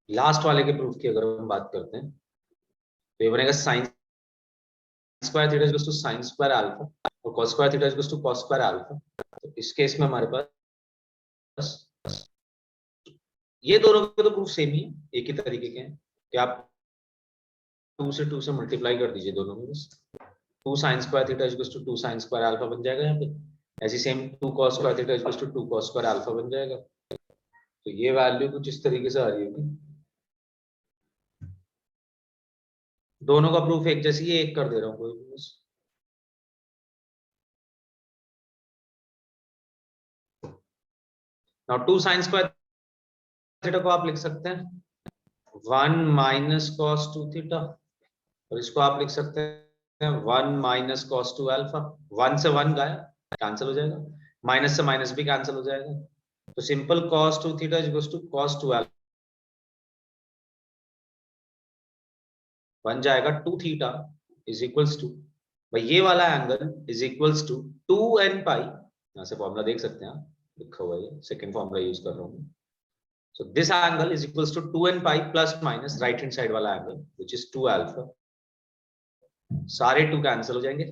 Last वाले के प्रूफ की अगर हम बात करते हैं तो ये बनेगा sine square theta equals to sine square alpha और cos square theta equals to cos square alpha. तो इस केस में हमारे पास ये दोनों के तो प्रूफ सेम ही है, एक ही तरीके के हैं कि आप 2 से 2 से मल्टीप्लाई कर दीजिए दोनों में, बस 2 sin square theta equals to 2 sin square alpha बन जाएगा यहाँ पे। ऐसी same 2 cos square theta equals to 2 cos square alpha बन जाएगा। तो ये वैल्यू कुछ इस तरीके से आ रही होगी। दोनों का प्रूफ एक जैसी है, एक कर दे रहा हूँ कोई भी बस। Now 2 sin स्क्वायर थीटा को आप लिख सकते हैं 1 माइनस cos 2 थीटा और इसको आप लिख सकते हैं 1 माइनस cos 2 अल्फा। 1 से 1 गया, कैंसिल हो जाएगा, माइनस से माइनस भी कैंसिल हो जाएगा। तो simple cos 2 theta equals to cos 2 alpha बन जाएगा 2 थीटा इज इक्वल्स टू, भाई ये वाला angle is equals to 2n pi, यहां से फॉर्मूला देख सकते हैं आप, लिखा हुआ है, सेकंड फॉर्मूला यूज कर रहा हूं। So this angle is equals to 2n pi plus minus right hand side वाला एंगल व्हिच इज 2 अल्फा, सारे 2 कैंसिल हो जाएंगे,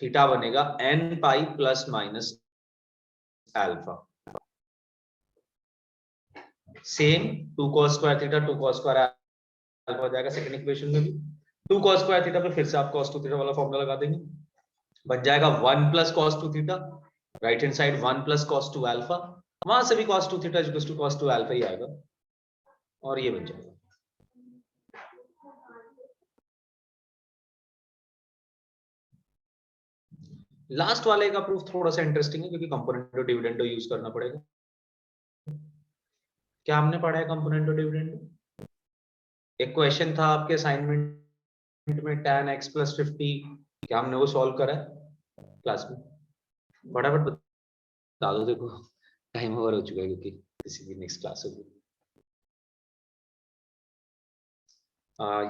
थीटा बनेगा n pi plus minus alpha. Same 2 cos square theta 2 cos square alpha हो जाएगा second equation में भी। 2 cos square theta पे फिर से आप cos 2 थीटा वाला फॉर्मूला लगा देंगे, बन जाएगा 1 plus cos 2 theta, right hand side 1 plus cos 2 alpha, वहां से भी cos 2 theta equals to cos 2 alpha ही आएगा और ये बन जाएगा। लास्ट वाले का प्रूफ थोड़ा सा इंटरेस्टिंग है क्योंकि कंपोनेंट और डिविडेंड यूज करना पड़ेगा। क्या हमने पढ़ा है कंपोनेंट और डिविडेंड? एक क्वेश्चन था आपके असाइनमेंट में tan x + 50, क्या हमने वो सॉल्व करा है क्लास में? फटाफट बता दो, देखो टाइम ओवर हो चुका है क्योंकि किसी भी नेक्स्ट क्लास होगी।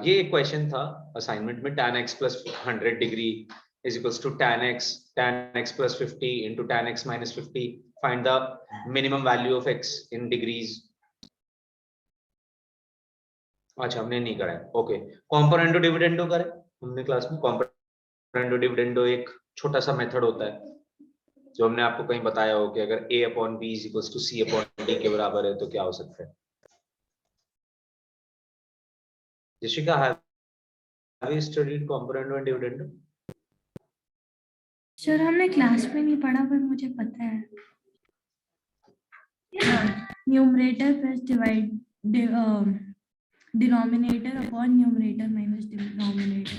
ये एक क्वेश्चन था असाइनमेंट में, tan x + 100 degree is equals to tan x + 50 into tan x - 50, find the minimum value of x in degrees। अच्छा हमने नहीं करा है, ओके। कॉम्पोनेंटो डिविडेंडो करे हमने क्लास में। कॉम्पोनेंटो डिविडेंडो एक छोटा सा मेथड होता है जो हमने आपको कहीं बताया हो कि अगर a/b = c/d के बराबर है तो क्या हो सकता है। Jessica, have you studied component and dividend?
Sir हमने क्लास में नहीं पढ़ा पर मुझे पता है। Numerator plus denominator upon numerator minus denominator.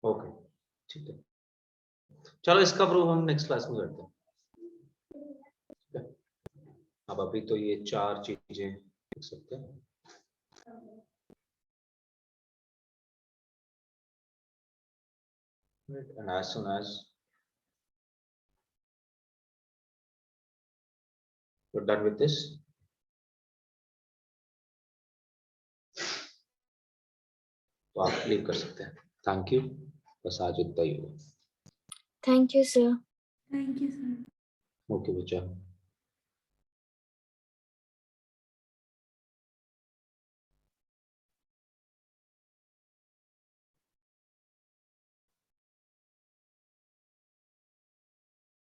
Okay ठीक है, चलो इसका प्रूफ हम नेक्स्ट क्लास में करते हैं। अब अभी तो ये 4 चीजें लिख सकते हैं। And as soon as you're done with this, तो आप लीव कर सकते हैं। थैंक यू, बस आज इतना ही होगा।
Thank you, sir.
Thank you sir.
Okay बच्चा।